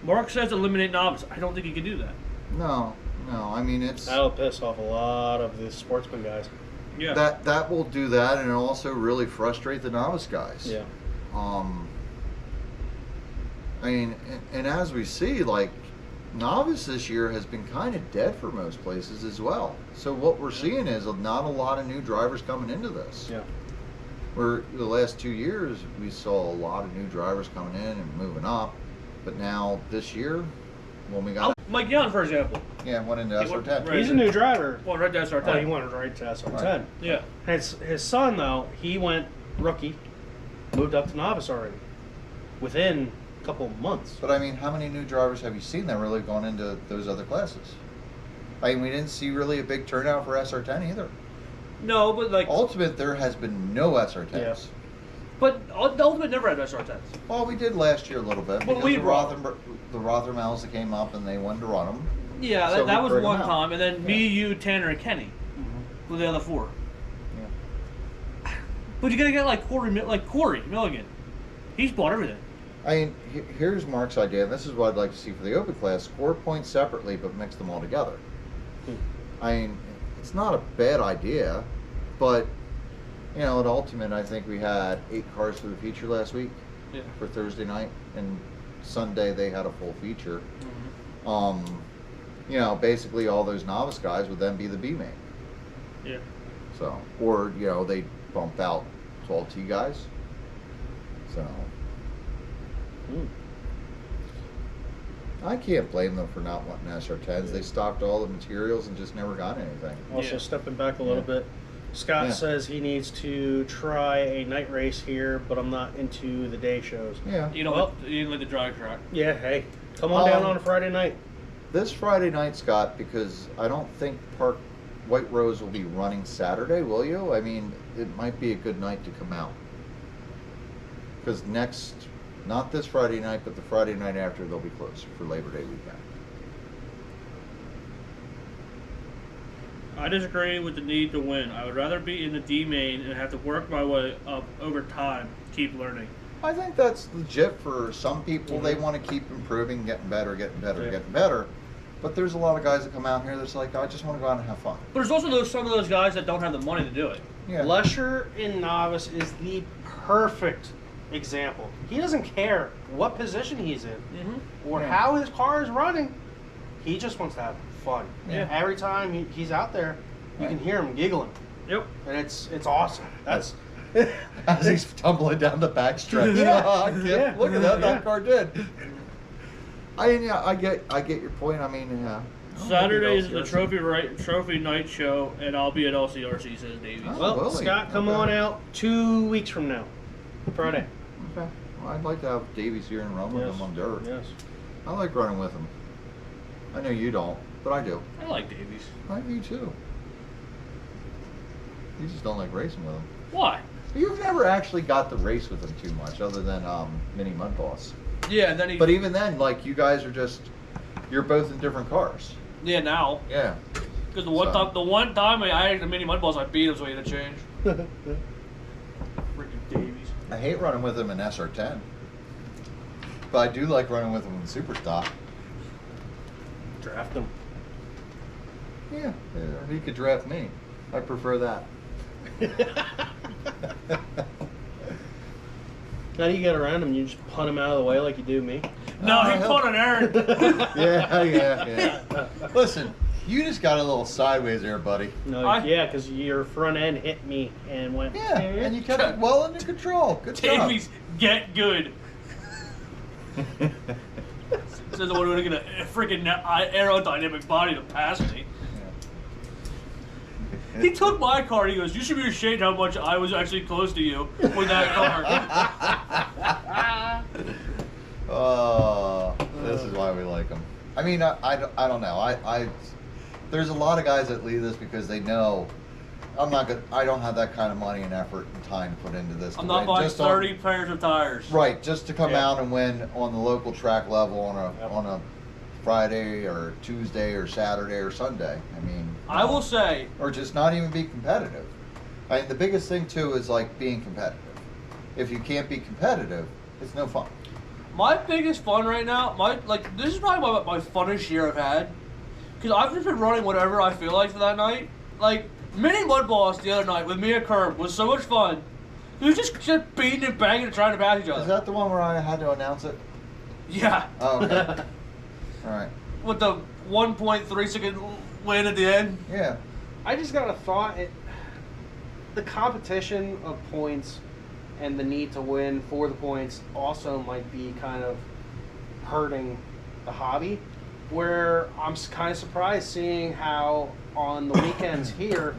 Mark says eliminate novice. I don't think he can do that. No. I mean, it's That'll piss off a lot of the sportsman guys. Yeah. that will do that, and it'll also really frustrate the novice guys. Yeah. I mean, and as we see, like, novice this year has been kind of dead for most places as well. So what we're seeing is not a lot of new drivers coming into this. Yeah. Where the last 2 years we saw a lot of new drivers coming in and moving up, but now this year, when we got Mike Young, for example. went into He went- SR10. right. He's a new driver. Well, Red Death Oh, he SR10. went right to SR10. Right. Yeah. His son, though, he went rookie, moved up to novice already within a couple of months. But I mean, how many new drivers have you seen that really gone into those other classes? I mean, we didn't see really a big turnout for SR10 either. No, but like, Ultimate, there has been no SR10s. Yes. but the Ultimate never had SR10s. Well, we did last year a little bit. Well, because we the brought Rothermels that came up and they wanted to run them. Yeah, So that we was bring one them out. time, and then me, Yeah. you, Tanner, and Kenny were the other 4. Yeah. But you gotta get like Corey Milligan. He's bought everything. I mean, here's Mark's idea, and this is what I'd like to see for the open class: score points separately, but mix them all together. I mean, it's not a bad idea, but you know, at Ultimate, I think we had 8 cars for the feature last week Yeah. for Thursday night, and Sunday they had a full feature. You know, basically all those novice guys would then be the B main. Yeah. So, or you know, they bump out 12T guys. So. I can't blame them for not wanting SR10s. They stocked all the materials and just never got anything. Also, Yeah. stepping back a little Yeah. bit, Scott Yeah. says he needs to try a night race here, but I'm not into the day shows. Yeah. You don't you didn't like the drag track. Yeah, hey, come on down on a Friday night. This Friday night, Scott, because I don't think White Rose will be running Saturday, will you? I mean, it might be a good night to come out. Because not this Friday night, but the Friday night after, they'll be closed for Labor Day weekend. I disagree with the need to win. I would rather be in the D main and have to work my way up over time, keep learning. I think that's legit for some people. They want to keep improving, getting better, getting better. But there's a lot of guys that come out here that's like, I just want to go out and have fun. But there's also some of those guys that don't have the money to do it. Yeah. Lusher in novice is the perfect example. He doesn't care what position he's in or Yeah. how his car is running. He just wants to have fun. Yeah. Every time he's out there, you can hear him giggling, Yep. and it's awesome. That's As he's tumbling down the backstretch. Yeah. Yeah. Look at that. Yeah. That car did. I mean, yeah, I get your point. I mean, yeah. Saturday is the LCRC. trophy night show, and I'll be at LCRC, says Davies. Oh. well, Willie. Scott, come Okay. on out 2 weeks from now, Friday. Okay. I'd like to have Davies here and run with him on dirt. Yes. I like running with him. I know you don't, but I do. I like Davies. I do too. You just don't like racing with him. Why? You've never actually got to race with him too much, other than Mini Mud Boss. Yeah, and then he. But even then, like, you guys are just, you're both in different cars. Yeah, now. Yeah. Because the one time I had the Mini Mud Balls, I beat him, so he had to change. Freaking Davies. I hate running with him in SR10. But I do like running with him in Superstock. Draft him. Yeah, he could draft me. I prefer that. How do you get around him? You just punt him out of the way like you do me? No, he put an errand. Yeah. Listen, you just got a little sideways there, buddy. No, yeah, because your front end hit me and went. Yeah, and you kept it well under control. Good job. Davies, get good. Says the one who's gonna freaking aerodynamic body to pass me. He took my car and he goes, "You should be ashamed how much I was actually close to you with that car." Oh, this is why we like them. I mean, I don't know. There's a lot of guys that leave this because they know I'm not good. I don't have that kind of money and effort and time to put into this. I'm not buying 30 pairs of tires. Right, just to come out and win on the local track level on a Friday or Tuesday or Saturday or Sunday. I mean, I will say, or just not even be competitive. I mean, the biggest thing too is like being competitive. If you can't be competitive, it's no fun. my biggest fun right now, this is probably my funnest year I've had, because I've just been running whatever I feel like for that night. Like Mini Mud Boss the other night with me and Curb was so much fun. We were just beating and banging and trying to pass each other. Is that the one where I had to announce it? Yeah. Oh, okay. All right. With the 1.3 second win at the end. Yeah. I just got a thought. The competition of points and the need to win for the points also might be kind of hurting the hobby. Where I'm kind of surprised seeing how on the weekends here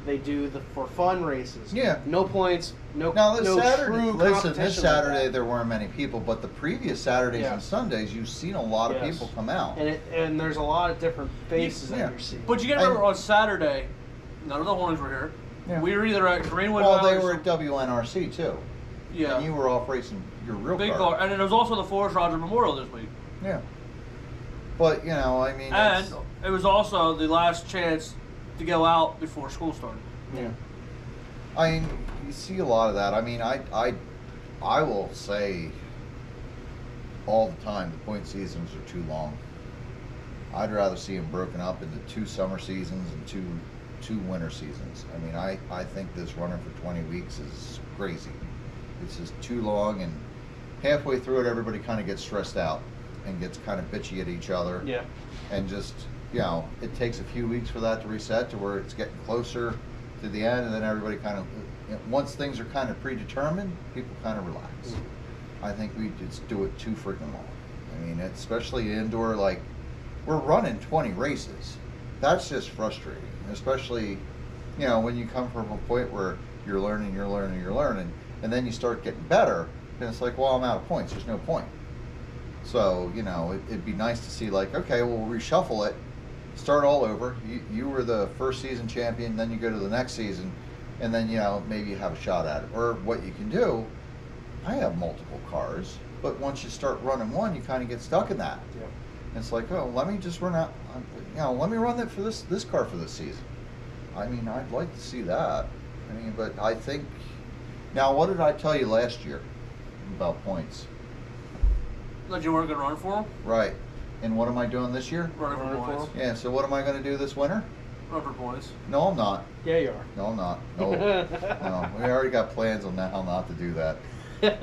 they do the for fun races. Yeah. No points. No. Now this no Saturday, true listen, competition this like Saturday that. there weren't many people, but the previous Saturdays and Sundays you've seen a lot of people come out. And there's a lot of different faces that you're seeing. But you got to remember on Saturday, none of the Hornets were here. Yeah. We were either at Greenwood. Well, they were at WNRC too. Yeah. And you were off racing your real big car. And then there was also the Forest Roger Memorial this week. Yeah. But, you know, I mean... And it was also the last chance to go out before school started. Yeah. I mean, you see a lot of that. I mean, I will say all the time the point seasons are too long. I'd rather see them broken up into 2 summer seasons and two winter seasons. I mean, I think this running for 20 weeks is crazy. It's just too long, and halfway through it, everybody kind of gets stressed out and gets kind of bitchy at each other. Yeah. And just, you know, it takes a few weeks for that to reset to where it's getting closer to the end, and then everybody kind of, you know, once things are kind of predetermined, people kind of relax. I think we just do it too freaking long. I mean, especially indoor, like, we're running 20 races. That's just frustrating, especially, you know, when you come from a point where you're learning, and then you start getting better, and it's like, well, I'm out of points. There's no point. So, you know, it'd be nice to see, like, okay, we'll reshuffle it, start all over. You were the first season champion, then you go to the next season, and then, you know, maybe you have a shot at it. Or what you can do, I have multiple cars, but once you start running one, you kind of get stuck in that. Yeah. It's like, oh, let me just run out, you know, let me run that for this car for this season. I mean, I'd like to see that. I mean, but I think, now what did I tell you last year about points? That you weren't going to run for them? Right. And what am I doing this year? Running for points. Yeah, so what am I going to do this winter? Run for points. No, I'm not. Yeah, you are. No, I'm not. No, no. We already got plans on how not to do that.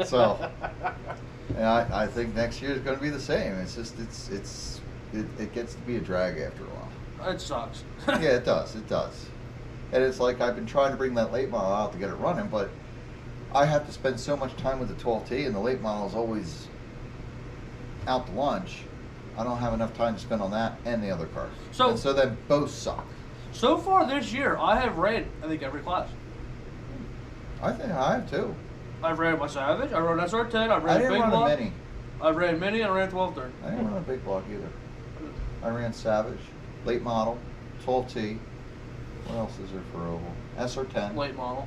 So, and I think next year is going to be the same. It's just, it gets to be a drag after a while. It sucks. Yeah, it does. It does. And it's like I've been trying to bring that late model out to get it running, but I have to spend so much time with the 12T, and the late model is always out to lunch. I don't have enough time to spend on that and the other cars. So then both suck. So far this year, I have ran, I think, every class. I think I have too. I've ran my Savage. I ran SR10. I've I ran didn't Big run Block. a Mini. I've ran Mini and I ran 1230. I didn't run a big block either. I ran Savage, late model, 12T. What else is there for oval? SR10. Late model.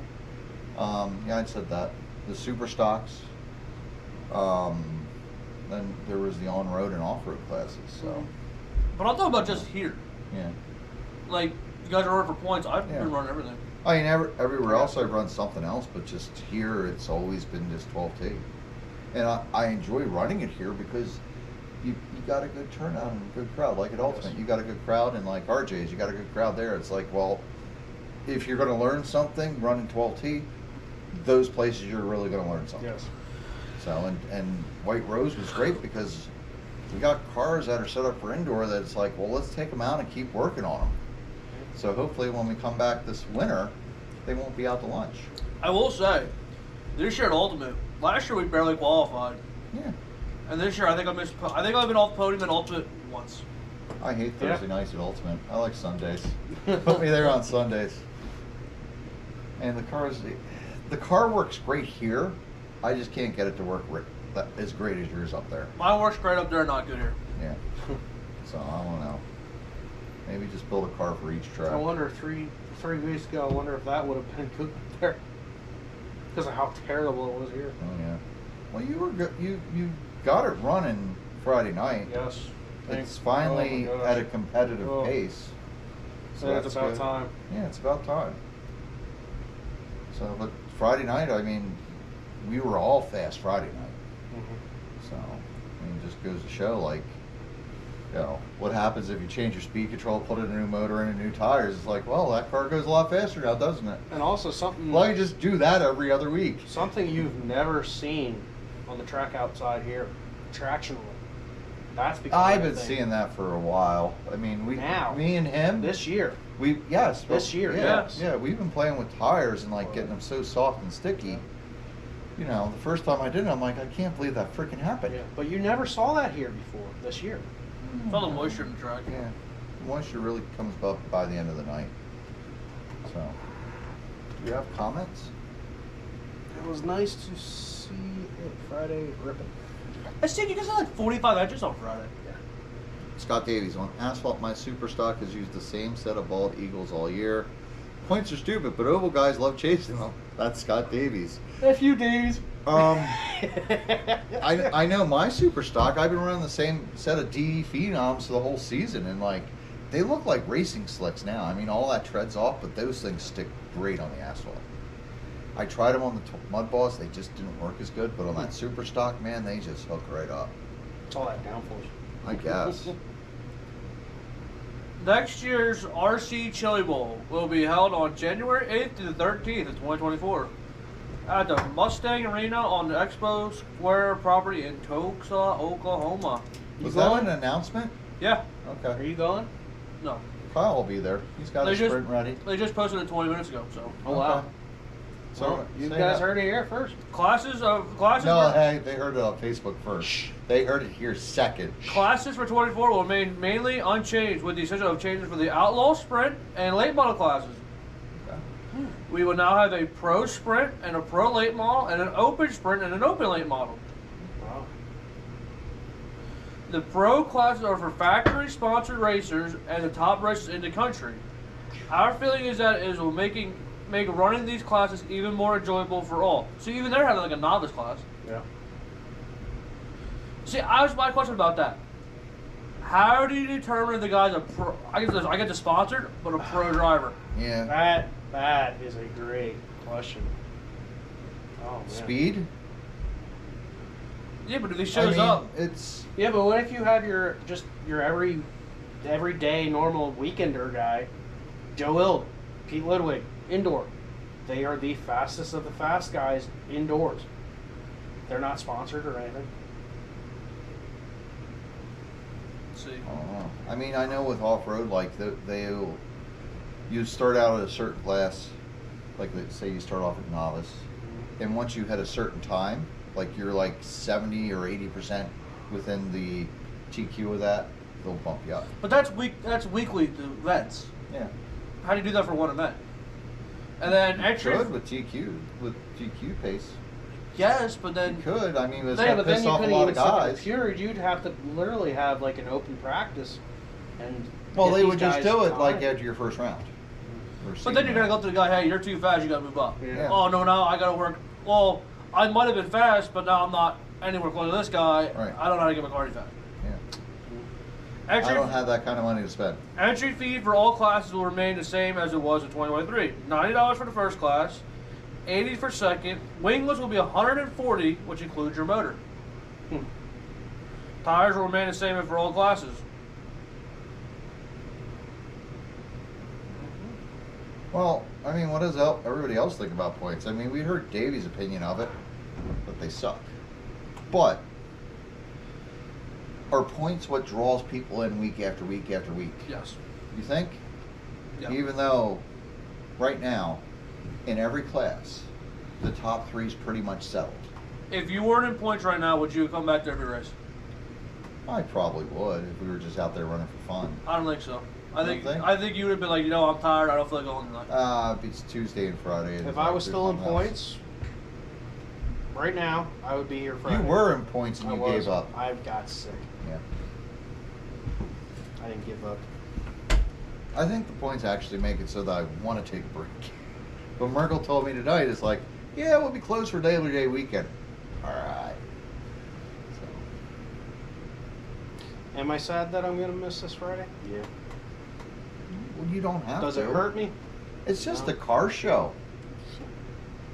Yeah, I said that. The super stocks. Then there was the on-road and off-road classes. So But I'm talking about just here. yeah. Like, you guys are running for points. I've Yeah. been running everything. I mean, everywhere else I've run something else, but just here it's always been just 12T. And I enjoy running it here because you got a good turnout and a good crowd. Like at Ultimate, Yes. you got a good crowd, and like RJ's, you got a good crowd there. It's like, well, if you're going to learn something running 12T, those places you're really going to learn something. Yes. So, and White Rose was great because we got cars that are set up for indoor that it's like, well, let's take them out and keep working on them. So hopefully when we come back this winter, they won't be out to lunch. I will say, this year at Ultimate, last year we barely qualified. Yeah. And this year I think I've been off the podium at Ultimate once. I hate Yeah. Thursday nights at Ultimate. I like Sundays. Put me there on Sundays. And the car works great here. I just can't get it to work as great as yours up there. Mine works great up there, not good here. Yeah. So I don't know. Maybe just build a car for each track. I wonder 3 weeks ago. I wonder if that would have been good there because of how terrible it was here. Oh yeah. Well, you were good. You got it running Friday night. Yes. It's finally Oh my gosh. at a competitive Oh. pace. So it's that's about good. time. Yeah, it's about time. So, but Friday night, I mean, we were all fast Friday night. Mm-hmm. So, I mean, it just goes to show, like, you know, what happens if you change your speed control, put in a new motor in, new tires. It's like, well, that car goes a lot faster now, doesn't it? And also something. Well, you just do that every other week. Something you've never seen on the track outside here, tractional. That's because I've been seeing that for a while. I mean, me and him, this year. this year, yeah, yes. yeah, we've been playing with tires and like getting them so soft and sticky. You know, the first time I did it, I'm like, I can't believe that freaking happened. Yeah, but you never saw that here before this year. It's all the moisture in the track. Yeah, the moisture really comes up by the end of the night. So, do you have comments? It was nice to see it Friday ripping. I see you guys had like 45 inches on Friday. Scott Davies, on asphalt, my super stock has used the same set of bald eagles all year. Points are stupid, but oval guys love chasing them. That's Scott Davies. A few days. I know my super stock. I've been running the same set of DE Phenoms the whole season, and like they look like racing slicks now. I mean, all that treads off, but those things stick great on the asphalt. I tried them on the mud balls; they just didn't work as good. But on that super stock, man, they just hook right up. It's all that downforce. I guess. Next year's RC Chili Bowl will be held on January 8th to the 13th of 2024 at the Mustang Arena on the Expo Square property in Tulsa, Oklahoma. Was You that going? an announcement? Yeah, Are Okay. you going? no. Kyle will be there. He's got his sprint ready. They just posted it 20 minutes ago, so. Oh wow. Okay. So Well, you say guys that. heard it here first. Classes No, for, hey, they heard it on Facebook first. They heard it here second. classes for 24 will remain mainly unchanged with the exception of changes for the Outlaw Sprint and late model classes. Okay. We will now have a Pro Sprint and a Pro Late Model and an Open Sprint and an Open Late Model. Wow. The Pro classes are for factory-sponsored racers and the top racers in the country. Our feeling is that it will make running these classes even more enjoyable for all. So even they're having like a novice class. Yeah. See, my question about that. How do you determine if the guy's a pro? I get the sponsored, but a pro driver. Yeah. That is a great question. Oh man. Speed? Yeah, but if he I shows mean, up, it's Yeah, but what if you have your everyday normal weekender guy, Joe Ild, Pete Ludwig, indoor. They are the fastest of the fast guys indoors. They're not sponsored or anything. let's see. I don't know. I mean, I know with off-road, like you start out at a certain class, like let's say you start off at novice, and once you hit a certain time, like you're like 70 or 80% within the TQ of that, they'll bump you up. But that's weekly events. Yeah. How do you do that for one event? And then entry. Good with TQ pace. Yes, but then You could. I mean, it's Yeah, gonna but then piss you off a couldn't lot even of set the guys. computer. You'd have to literally have like an open practice, and Well, get they these would just guys do it time. like after your first round. But then you're gonna go to the guy, hey, you're too fast, you gotta move up. Yeah. Oh no, I gotta work. Well, I might have been fast, but now I'm not anywhere close to this guy. Right. I don't know how to get my cardio fast. Yeah. Entry, I don't have that kind of money to spend. entry fee for all classes will remain the same as it was in 2023. $90 for the first class, $80 for second. Wingless will be $140, which includes your motor. Tires will remain the same for all classes. Well, I mean, what does everybody else think about points? I mean, we heard Davey's opinion of it, but they suck. But are points what draws people in week after week after week? Yes. You think? Yeah. Even though right now, in every class, the top three is pretty much settled. If you weren't in points right now, would you come back to every race? I probably would if we were just out there running for fun. I don't think so. I You don't think? think you would have been like, you know, I'm tired. I don't feel like going tonight. It's Tuesday and Friday. If I was still in points, right now, I would be here Friday. You were in points and I you was. gave up. I got sick. Yeah. I didn't give up. I think the points actually make it so that I want to take a break. But Merkel told me tonight, it's like, yeah, we'll be closed for Labor Day weekend. All right. So, Am I sad that I'm going to miss this Friday? Yeah. well, you don't have Does to. it hurt me? It's just No. a car show.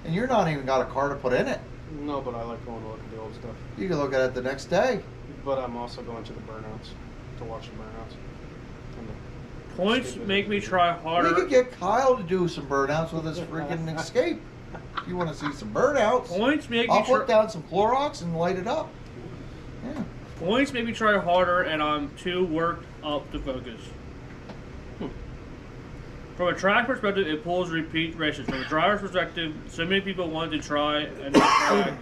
And you're not even got a car to put in it. No, but I like going to look at the old stuff. You can look at it the next day. But I'm also going to the burnouts to watch the burnouts. And the Points stupid- make me try We harder. could get Kyle to do some burnouts with his freaking Escape. If you want to see some burnouts, Points make me I'll try. put down some Clorox and light it up. Yeah. Points make me try harder, and I'm too worked up to focus. From a track perspective, it pulls repeat races. From a driver's perspective, so many people want to try a new track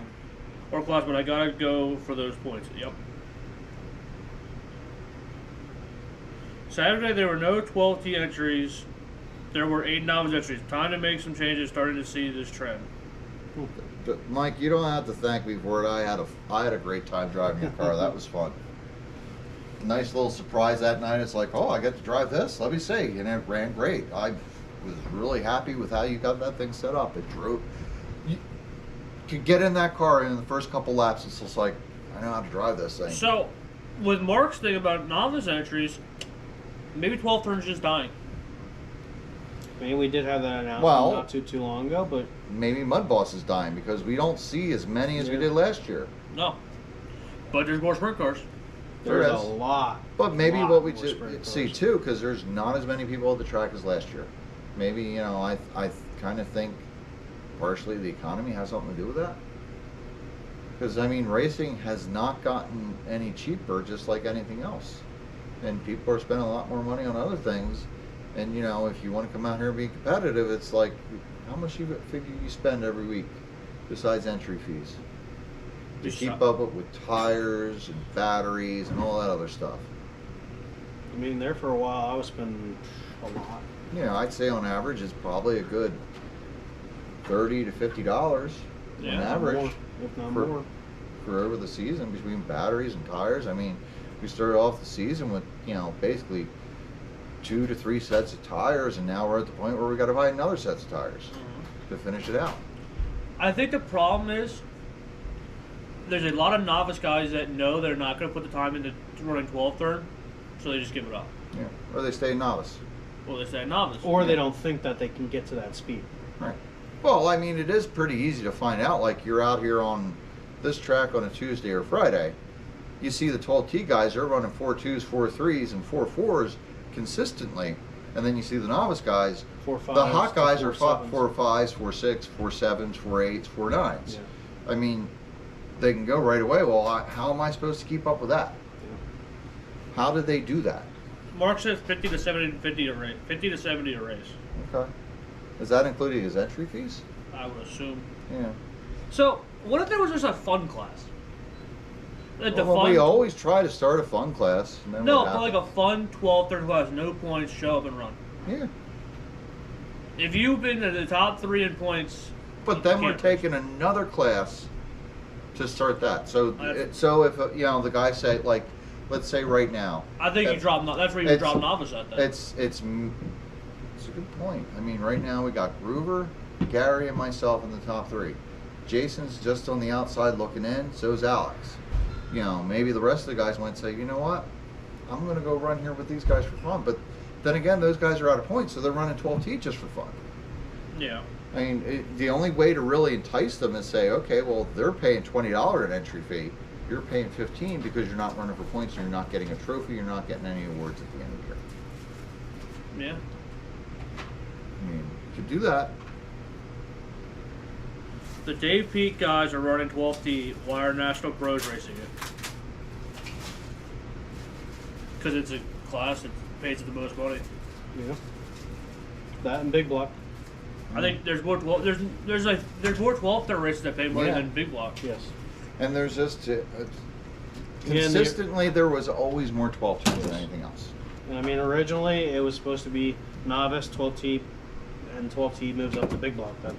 or class, but I gotta go for those points. Yep. Saturday, there were no 12T entries. There were 8 novice entries. Time to make some changes. Starting to see this trend. But Mike, you don't have to thank me for it. I had a great time driving your car. That was fun. Nice little surprise that night. It's like, oh, I get to drive this. Let me see, and it ran great. I was really happy with how you got that thing set up. It drove. You could get in that car, and in the first couple laps, it's just like, I know how to drive this thing. So, with Mark's thing about novice entries, maybe 12 turns just dying. I mean, we did have that announcement Well- not too long ago, but Maybe Mud Boss is dying because we don't see as many as we Yeah. did last year. No. But there's more sprint cars. There there's is. a lot. But maybe lot what we more just sprint see cars. too, because there's not as many people at the track as last year. Maybe, you know, I kind of think partially the economy has something to do with that. Because I mean, racing has not gotten any cheaper, just like anything else, and people are spending a lot more money on other things. And you know, if you want to come out here and be competitive, it's like, how much you figure you spend every week, besides entry fees, to Just keep so- up with tires and batteries and all that other stuff. I mean, there for a while, I was spending a lot. You know, I'd say on average it's probably a good $30 to $50 on Yeah, average More, if not for, more. for over the season between batteries and tires. I mean, we started off the season with, you know, basically 2 to 3 sets of tires, and now we're at the point where we got to buy another set of tires to finish it out. I think the problem is there's a lot of novice guys that know they're not going to put the time into running 12 turn, so they just give it up. Yeah. Or they stay novice. Well, they say novice. Or they don't think that they can get to that speed. Right. Well, I mean, it is pretty easy to find out. Like, you're out here on this track on a Tuesday or Friday, you see the 12T guys, they're running 4.2s, 4.3s, and 4.4s consistently. And then you see the novice guys, 4.5s the hot to guys are 4.7s. 4.5s, 4.6, 4.7s, 4.8s, 4.9s. Yeah. I mean, they can go right away. Well, how am I supposed to keep up with that? Yeah. How did they do that? Mark says 50 to 70 a race. 50 to 70 a race. Okay. Is that including his entry fees? I would assume. Yeah. So, what if there was just a fun class? The Well, fun. we always try to start a fun class. And then No, what but like a happens? fun 12 turn class, no points, show up and run. Yeah. If you've been in the top 3 in points, But then we're can't- taking another class to start that. So if you know the guy say like, let's say right now. I think you drop. That's where you would drop novice at. Then. It's a good point. I mean, right now we got Groover, Gary, and myself in the top 3. Jason's just on the outside looking in. So is Alex. You know, maybe the rest of the guys might say, you know what, I'm going to go run here with these guys for fun. But then again, those guys are out of points, so they're running 12T just for fun. Yeah. I mean, the only way to really entice them is say, okay, well, they're paying $20 an entry fee. You're paying $15 because you're not running for points and you're not getting a trophy. You're not getting any awards at the end of the year. Yeah. I mean, to do that. The Dave Peak guys are running 12T. Why are National Pros racing it? Because it's a class that pays the most money. Yeah. That and Big Block. I think there's more 12. There's more 12 races that pay money than Big Block. Yes. And there's just consistently there was always more 12 teams than anything else. I mean, originally it was supposed to be novice 12T, and 12T moves up to Big Block then.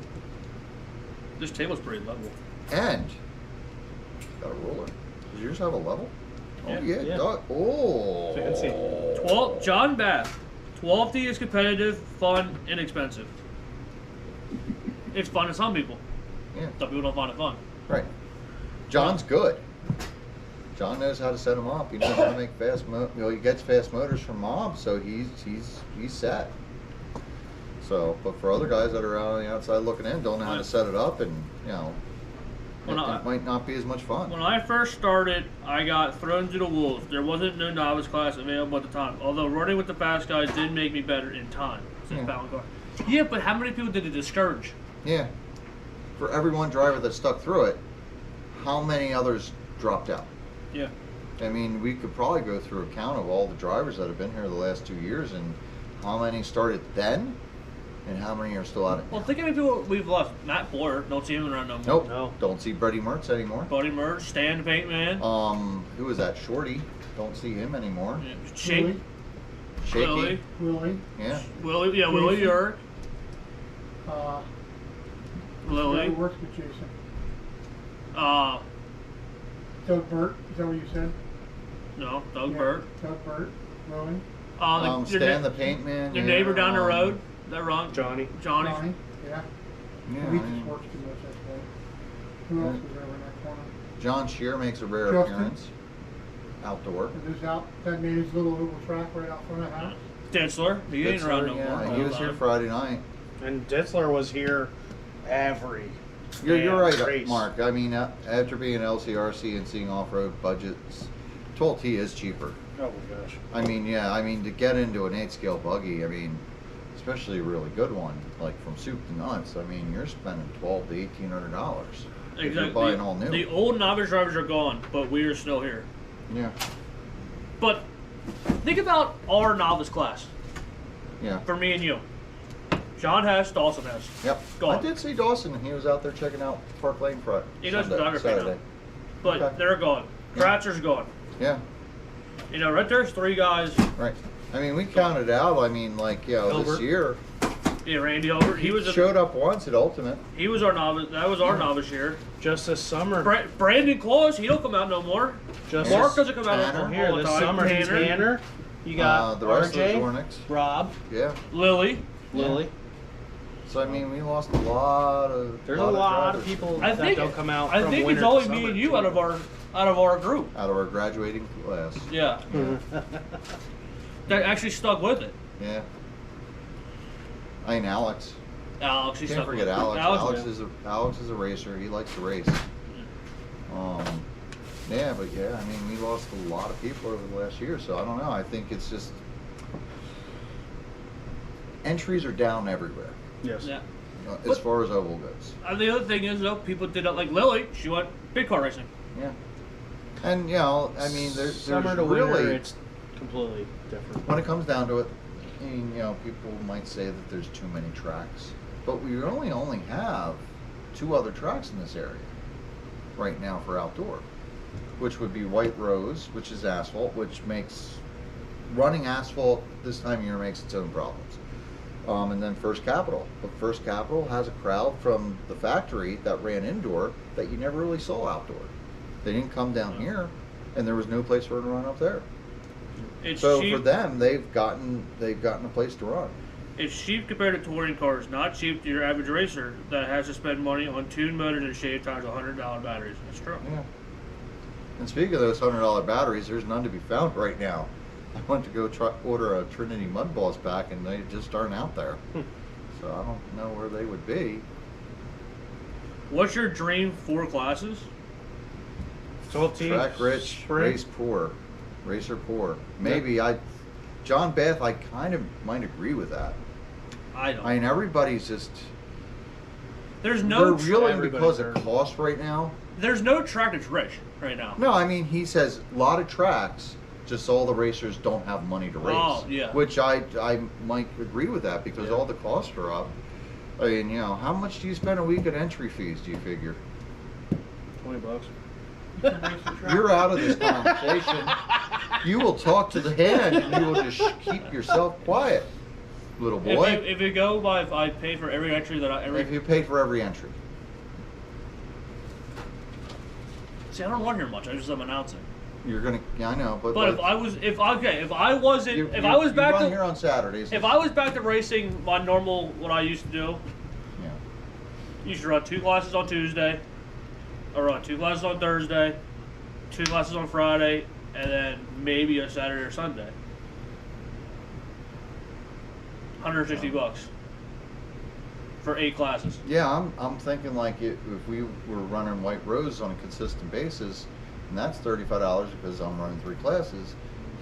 This table's pretty level. And got a roller. Does yours have a level? Yeah. Oh yeah. Yeah. Oh. Fancy. 12. John Bath. 12T is competitive, fun, inexpensive. It's fun to some people. Yeah. Some people don't find it fun. Right. John's good. John knows how to set them up. He knows how to make fast. He gets fast motors from Mom, so he's set. So, but for other guys that are out on the outside looking in, don't know how to set it up, and you know, it might not be as much fun. When I first started, I got thrown to the wolves. There wasn't no novice class available at the time. Although running with the fast guys did make me better in time. Yeah, but how many people did it discourage? Yeah. For every one driver that stuck through it, how many others dropped out? Yeah. I mean, we could probably go through a count of all the drivers that have been here the last 2 years and how many started then and how many are still out of Well, think of people we've left. Matt Boyer, don't see him around no more. Nope. No. Don't see Brady Mertz anymore. Buddy Merge, Stan the Paint Man. Who was that? Shorty. Don't see him anymore. Yeah. Shake. Shaky. Willie. Yeah. Willie, yeah, Willie Jason. Yerk. Lily. Who works with Jason? Doug Burt, is that what you said? No, Doug Yeah, Burt. Doug Burt, Willie. Stan the Paint Man. Your yeah, neighbor down the road. That wrong? Johnny. Johnny. Yeah. Yeah, We I mean, just works too much, that's why. Who else was over in that corner? John Shear makes a rare Justin. appearance. Outdoor. Is this out, that made his little oval track right out front of the house? Ditzler. He ain't around no yeah, more. he was here Friday night. And Ditzler was here every. You're right, race. Mark. I mean, after being LCRC and seeing off-road budgets, 12T is cheaper. Oh my gosh. I mean, yeah, I mean, to get into an 8-scale buggy, I mean, especially a really good one, like from soup to nuts, I mean, you're spending $1,200 to $1,800 if you're buying all new. The old novice drivers are gone, but we are still here. Yeah, But think about our novice class yeah. for me and you. John Hess, Dawson Hess. Yep. Gone. I did see Dawson. He was out there checking out Park Lane Front. He does photography now. Saturday. But Okay. they're gone. Kratzer's gone. Yeah, You know, right there's 3 guys. right. I mean, we counted out. I mean, like, you know, this Hilbert. year Yeah, Randy Hilbert. He was showed up once at Ultimate. he was our novice. That was our novice year. Just this summer. Brandon Claus, he don't come out no more. Just Mark this, doesn't come out Tanner. all here the this time. summer. Tanner. You got The rest RJ, of the Zornics. Rob, Yeah. Lily. Lily. So I mean, we lost a lot of. There's a lot of drivers people I that think don't come out. I from think winter it's only to me summer. and you out of our group. out of our graduating class. Yeah. That actually stuck with it. Yeah. I mean, Alex. Alex, he Can't stuck forget with it. Alex. Yeah. Alex is a racer. He likes to race. Yeah, but yeah, I mean, we lost a lot of people over the last year, so I don't know. I think it's just entries are down everywhere Yes. Yeah. as But- far as oval goes. The other thing is, though, people did it like Lily. She went big car racing. Yeah. And you know, I mean, there's summer to really winter. It's completely different. when it comes down to it, I mean, you know, people might say that there's too many tracks, but we only have 2 other tracks in this area right now for outdoor, which would be White Rose, which is asphalt, which makes running asphalt this time of year makes its own problems. and then First Capital. But First Capital has a crowd from the factory that ran indoor that you never really saw outdoor. They didn't come down here, and there was no place for them to run up there. It's So cheap. for them, they've gotten a place to run. It's cheap compared to touring cars, not cheap to your average racer that has to spend money on tuned motors and shave tires, $100 batteries. That's true. Yeah. And speaking of those $100 batteries, there's none to be found right now. I went to go order a Trinity Mud Balls pack, and they just aren't out there. So I don't know where they would be. What's your dream 4 classes? 12 teams. Track rich, race poor, racer poor. Maybe John Bath, I kind of might agree with that. I don't. I mean, everybody's just. There's no. They're reeling everybody's because of hurt. cost right now. There's no track that's rich right now. No, I mean, he says a lot of tracks, just all the racers don't have money to race. Oh, yeah. Which I might agree with that because Yeah. all the costs are up. I mean, how much do you spend a week at entry fees, do you figure? $20. You're out of this conversation. You will talk to the hand and you will just keep yourself quiet, little boy. If you go by, if I pay for every entry that If you paid for every entry. See, I don't run here much. I just am announcing. You're gonna, yeah, I know, but But like, if I was back run to here on Saturdays. if I was back to racing my normal what I used to do, yeah. you should run 2 classes on Tuesday, or run 2 classes on Thursday, 2 classes on Friday, and then maybe a Saturday or Sunday. $160 for 8 classes. Yeah, I'm thinking like if we were running White Rose on a consistent basis, and that's $35 because I'm running 3 classes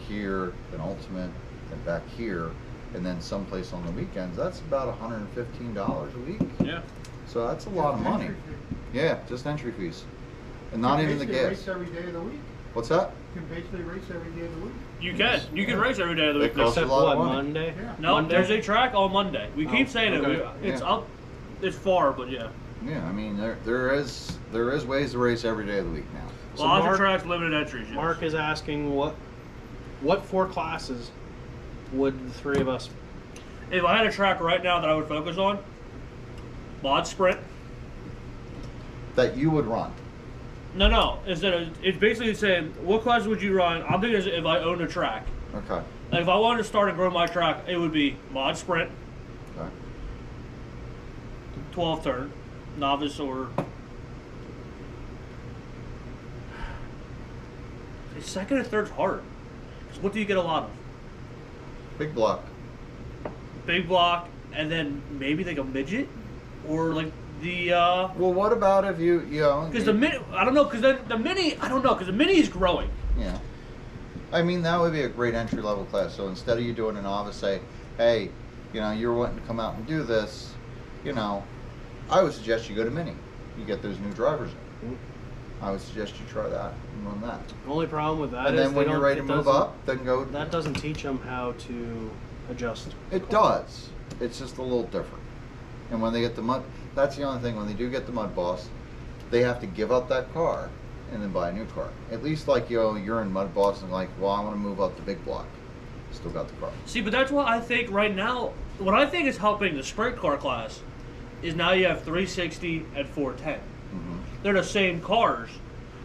here, then Ultimate, then back here, and then someplace on the weekends. That's about $115 a week. Yeah. So that's a lot of money. Yeah, just entry fees, and not even the gas. Race every day of the week. What's that? You can basically race every day of the week. You can. You can race every day of the week. It costs Except a lot of what, money. Monday? Yeah. No, Monday? there's a track on Monday. We keep saying okay. it. It's Yeah. up. It's far, but yeah. Yeah, I mean there is ways to race every day of the week now. So Lots Mark- of tracks, limited entries. Yes. Mark is asking what 4 classes would the 3 of us? If I had a track right now that I would focus on, mod sprint. That you would run. No. It's basically saying what class would you run? I'm thinking if I owned a track. Okay. Like if I wanted to start and grow my track, it would be mod sprint, Okay. 12 turn, novice or. Second and third's hard. 'Cause what do you get a lot of? Big block. Big block, and then maybe like a midget, or like the. Well, what about if you know? Because the mini, I don't know. Because the mini, I don't know. Because the mini is growing. Yeah. I mean, that would be a great entry level class. So instead of you doing a novice, say, hey, you're wanting to come out and do this, I would suggest you go to mini. You get those new drivers in. I would suggest you try that and run that. The only problem with that And is then when they you're don't- ready to it move doesn't- up, then go. That doesn't teach them how to adjust. It does. It's just a little different. And when they get the mud, that's the only thing. When they do get the mud boss, they have to give up that car and then buy a new car. At least like you're in mud boss and like, well, I want to move up the big block. Still got the car. See, but that's what I think right now. What I think is helping the sprint car class is now you have 360 and 410. Mm-hmm. They're the same cars,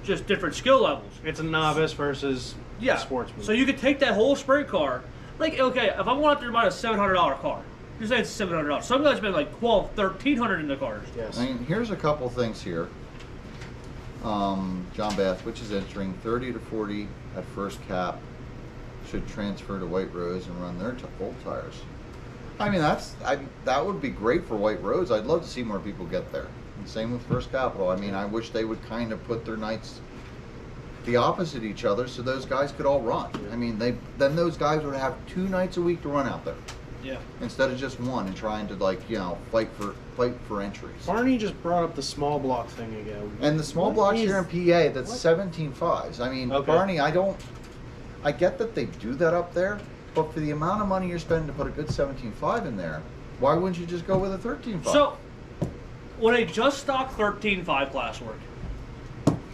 just different skill levels. It's a novice versus a sportsman. So you could take that whole sprint car. Like, okay, if I want to buy a $700 car, just say it's $700. Some guys spend like $1,200, $1,300 in the cars. yes. I mean, here's a couple things here. John Bath, which is entering 30 to 40 at first cap, should transfer to White Rose and run their old tires. I mean, that would be great for White Rose. I'd love to see more people get there. And same with First Capital. I mean, I wish they would kind of put their nights the opposite each other so those guys could all run. I mean, then those guys would have 2 nights a week to run out there Yeah. instead of just one and trying to fight for entries. Barney just brought up the small block thing again. And the small What blocks is- here in PA, that's what? 17.5s. I mean, Okay. Barney, I get that they do that up there, but for the amount of money you're spending to put a good 17.5 in there, why wouldn't you just go with a 13.5? So, would a just stock 13.5 class work?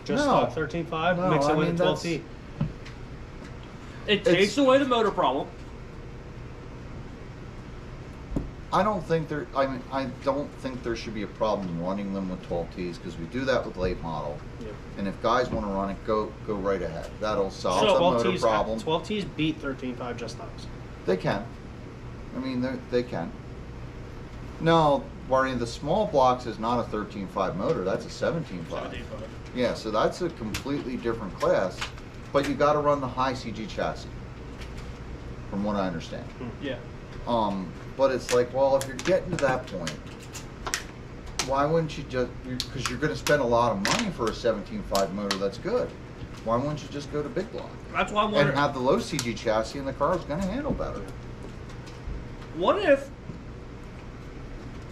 Just No. 13.5, No, mix it I with mean, a 12T. It takes away the motor problem. I don't think there. I mean, I don't think there should be a problem running them with 12Ts because we do that with late model. Yep. And if guys want to run it, go right ahead. That'll solve So some motor problem. 12Ts beat 13.5 just stocks. They can. I mean, they can. No, Barney, the small blocks is not a 13.5 motor. That's a 17.5. 17.5. Yeah, so that's a completely different class. But you got to run the high CG chassis, from what I understand. Yeah. But it's like, well, if you're getting to that point, why wouldn't you just, because you're going to spend a lot of money for a 17.5 motor that's good. Why wouldn't you just go to big block? That's why I'm And wondering. have the low CG chassis and the car's going to handle better. What if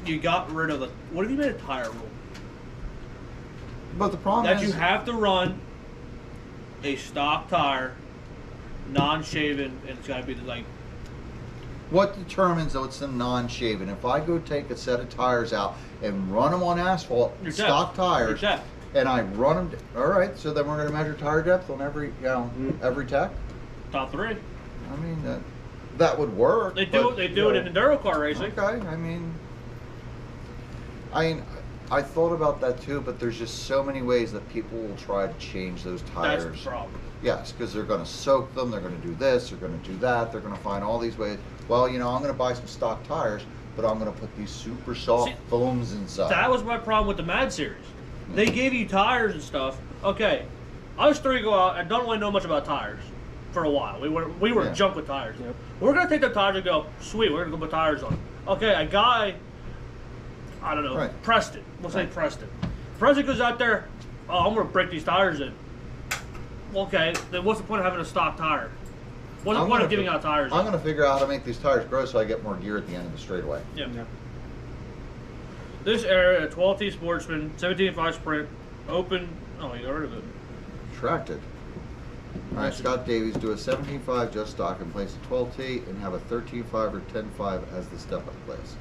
you got rid of the? What if you made a tire rule But the problem that is, you have to run a stock tire, non-shaven, and it's got to be like. what determines that it's a non-shaven? If I go take a set of tires out and run them on asphalt, Your stock depth. tires, Your depth. and I run them, all right, so then we're going to measure tire depth on every, every tech? Top 3. I mean, that would work. They do. but, They you do it know, in enduro car racing. Okay, I thought about that too, but there's just so many ways that people will try to change those tires. That's the problem. Yes, because they're going to soak them, they're going to do this, they're going to do that, they're going to find all these ways. Well, I'm going to buy some stock tires, but I'm going to put these super soft See, foams inside. That was my problem with the Mad Series. They gave you tires and stuff. Okay, us three go out and don't really know much about tires for a while. We were Yeah. junk with tires. Yep. We're gonna take the tires and go, sweet, we're gonna go put tires on. Okay, a guy, I don't know, Right. Preston. We'll say Right. Preston. Preston goes out there, oh, I'm gonna break these tires in. Okay, then what's the point of having a stock tire? What's the I'm point gonna of giving fi- out tires? I'm going to figure out how to make these tires grow so I get more gear at the end of the straightaway. Yeah. Yeah. This era, a 12T Sportsman, 17.5 Sprint, open. Oh, you got rid of it. Tracted. All right, Scott Davies, do a 17.5 just stock and place a 12T and have a 13.5 or 10.5 as the step-up class.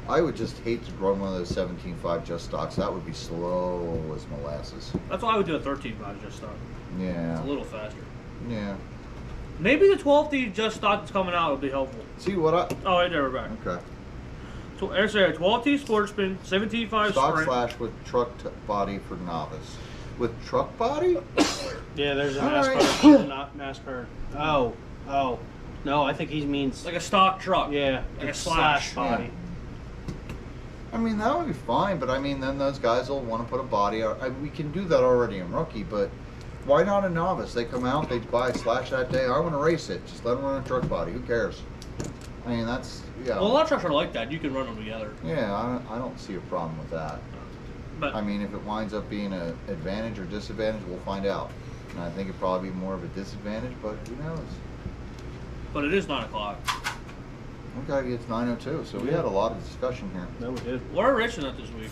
I would just hate to run one of those 17.5 just stocks. That would be slow as molasses. That's why I would do a 13.5 just stock. Yeah. It's a little faster. Yeah. Maybe the 12D just stock that's coming out would be helpful. See what I... Oh, right there, we're back. Okay. So, there's a 12T Sportsman, 17.5 Stock Sprint. slash with truck body for novice. With truck body? Yeah, there's a All right. NASCAR. Not NASCAR. Oh. No, I think he means. Like a stock truck. Yeah, Like a it's slash. body. I mean, that would be fine, but I mean, then those guys will want to put a body out. We can do that already in rookie, but why not a novice? They come out, they buy a slash that day. I want to race it. Just let them run a truck body. Who cares? I mean, that's, yeah. Well, a lot of trucks are like that. You can run them together. Yeah, I don't see a problem with that. But I mean, if it winds up being an advantage or disadvantage, we'll find out. And I think it'd probably be more of a disadvantage, but who knows? but it is 9 o'clock. Okay, it's 9:02, so we had a lot of discussion here. No, we did. We're racing that this week.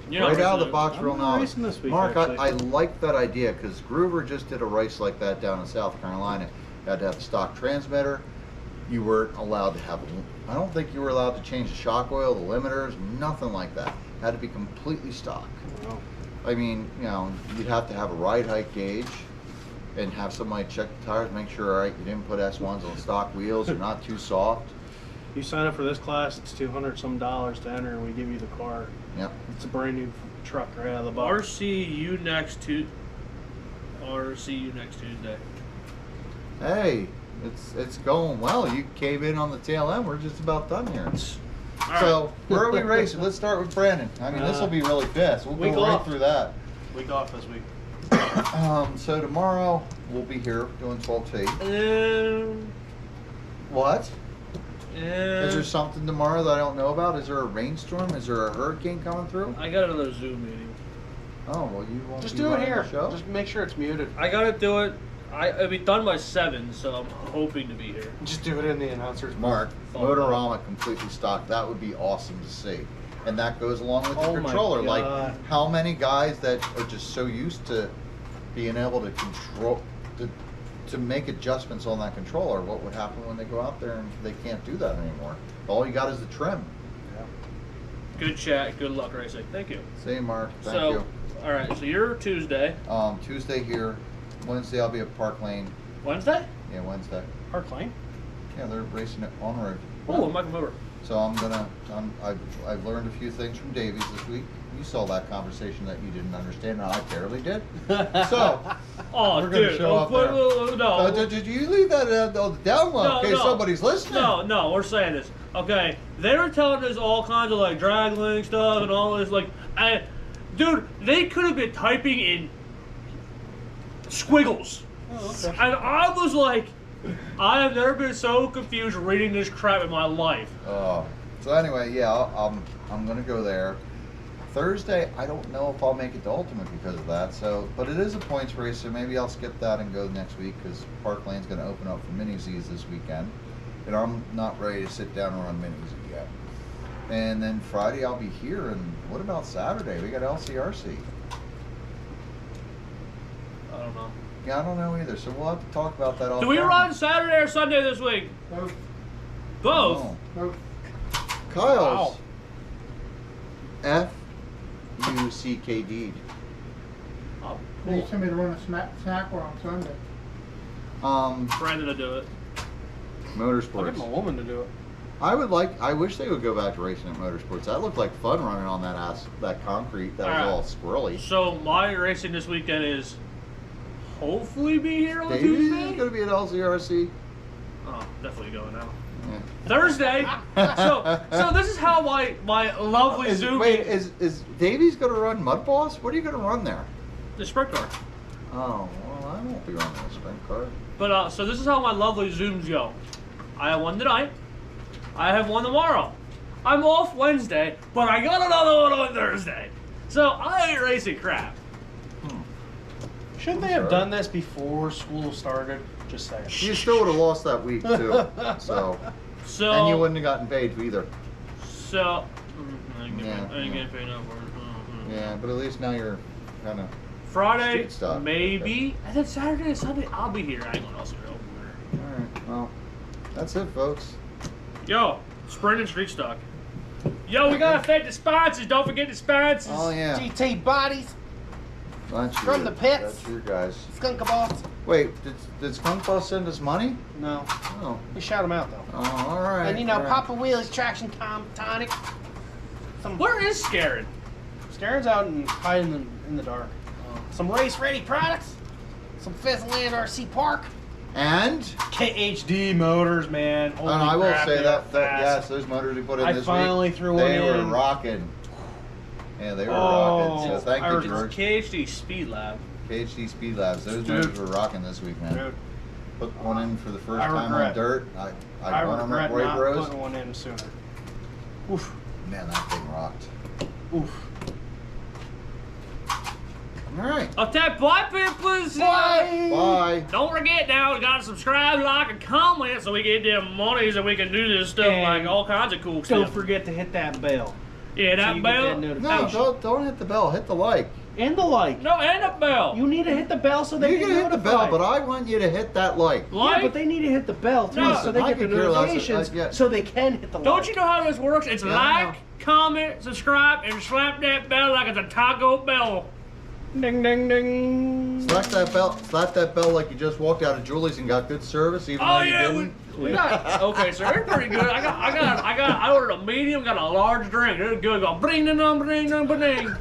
You're not Right out of racing the it. box, I'm real not novice. racing this week, Mark, actually. I like that idea because Groover just did a race like that down in South Carolina. You had to have a stock transmitter. You weren't allowed to have. I don't think you were allowed to change the shock oil, the limiters, nothing like that. It had to be completely stock. Wow. I mean, you'd have to have a ride height gauge and have somebody check the tires, make sure, all right, you didn't put S1s on stock wheels, they're not too soft. You sign up for this class, it's $200 some to enter, and we give you the car. Yep. It's a brand new truck right out of the box. RCU next Tuesday. Hey, it's going well. You came in on the tail end. We're just about done here. All right. So, where are we racing? Let's start with Brandon. I mean, this will be really fast. We'll week go right off. through that. Week off this week. So tomorrow we'll be here doing 12T. What? Is there something tomorrow that I don't know about? Is there a rainstorm? Is there a hurricane coming through? I got another Zoom meeting. Oh, well, you won't Just be do it running here. the show? Just make sure it's muted. I gotta do it. It'll be done by 7, so I'm hoping to be here. Just do it in the announcer's Mark, Oh, Motorama completely stocked. That would be awesome to see. And that goes along with the Oh my controller. Like, God. how many guys that are just so used to being able to control, to make adjustments on that controller, what would happen when they go out there and they can't do that anymore? All you got is the trim. Good chat. Good luck racing. Thank you. See you, Mark. Thank so, you. all right. So you're Tuesday. Tuesday here. Wednesday I'll be at Park Lane. Wednesday? Yeah, Wednesday. Park Lane? Yeah, they're racing it on road. Oh, I might come over. So I've learned a few things from Davies this week. You saw that conversation that you didn't understand, and I barely did. So Oh, we're going to dude. show up there. No. Did you leave that on the download in case somebody's listening? No, we're saying this. Okay, they were telling us all kinds of like drag link stuff and all this. Like, dude, they could have been typing in squiggles. Oh, okay. And I was like, I have never been so confused reading this crap in my life. So anyway, yeah, I'm gonna go there. Thursday, I don't know if I'll make it to Ultimate because of that. So, but it is a points race, so maybe I'll skip that and go next week because Parkland's gonna open up for Mini Z's this weekend, and I'm not ready to sit down and run Mini Z yet. And then Friday I'll be here. And what about Saturday? We got LCRC. I don't know. Yeah, I don't know either. So we'll have to talk about that. Do we run Saturday or Sunday this week? Both. Both. Oh. Both. Kyle's FUCKD. Oh, They cool. sent me to run a snack bar on Sunday. Brandon will do it. I'll get Motorsports. my woman to do it. I wish they would go back to racing at Motorsports. That looked like fun running on that concrete that was all squirrely. So my racing this weekend is hopefully be here on Davies is Tuesday. going to be at LCRC. Oh, definitely going now. Yeah. Thursday. so this is how my lovely Zoom Wait, is Davies going to run Mud Boss? What are you going to run there? the sprint car. Oh, well, I won't be running a sprint car. But so this is how my lovely Zooms go. I have one tonight. I have one tomorrow. I'm off Wednesday, but I got another one on Thursday. So I ain't racing crap. Shouldn't they have done this before school started? Just saying. You still would have lost that week too. So, So and you wouldn't have gotten paid either. So I ain't Yeah, getting yeah. paid enough for it. Yeah, but at least now you're kind of. Friday, Street stock. maybe, and then Saturday and Sunday I'll be here. I ain't going to also go. All right. Well, that's it, folks. Yo, sprint and street stock. Yo, we gotta thank the sponsors. Don't forget the sponsors. Oh yeah. GT bodies, That's From the pits. That's your guys. skunk boss. Wait, did Skunk Boss send us money? No, Oh. we shout them out though. Oh, all right. And you know, all right. Papa Wheelie's traction tonic. Some Where is Scarin? Scaren's out and hiding in the dark. Some race ready products. Some Fizzland RC Park. And KHD motors, man. Holy I will crap, say they that are fast. yes, those motors we put in I this finally week, threw one they were in. rocking. Yeah, they were Oh, rocking. So thank I you, was George. KHD Speed Lab. KHD Speed Labs. Those Dude. motors were rocking this week, man. Dude, Put one in for the first I time on regret- dirt. I won them at regret Roy not Bros. putting one in sooner. Oof, Man, that thing rocked. oof. All right. Okay, bye, people. Bye. Don't forget now, we gotta subscribe, like, and comment so we get them monies and we can do this stuff And like all kinds of cool Don't stuff. forget to hit that bell. Yeah, so that you get bell. that No, notification. don't hit the bell. Hit the like. And the like. No, and a bell. You need to hit the bell so they You get can hit the bell, notified. but I want you to hit that like. Like? Yeah, but they need to hit the bell too, No, so they I get the could care less. notifications, Yeah. so they can hit the like. Don't you know how this works? It's Yeah, I like, comment, subscribe, and slap that bell like it's a Taco Bell. Ding, ding, ding. Slap that bell like you just walked out of Julie's and got good service, even Oh though you yeah, didn't. we got okay, so they're pretty good. I ordered a medium, got a large drink. They're good. Go bring ding ding ding ding.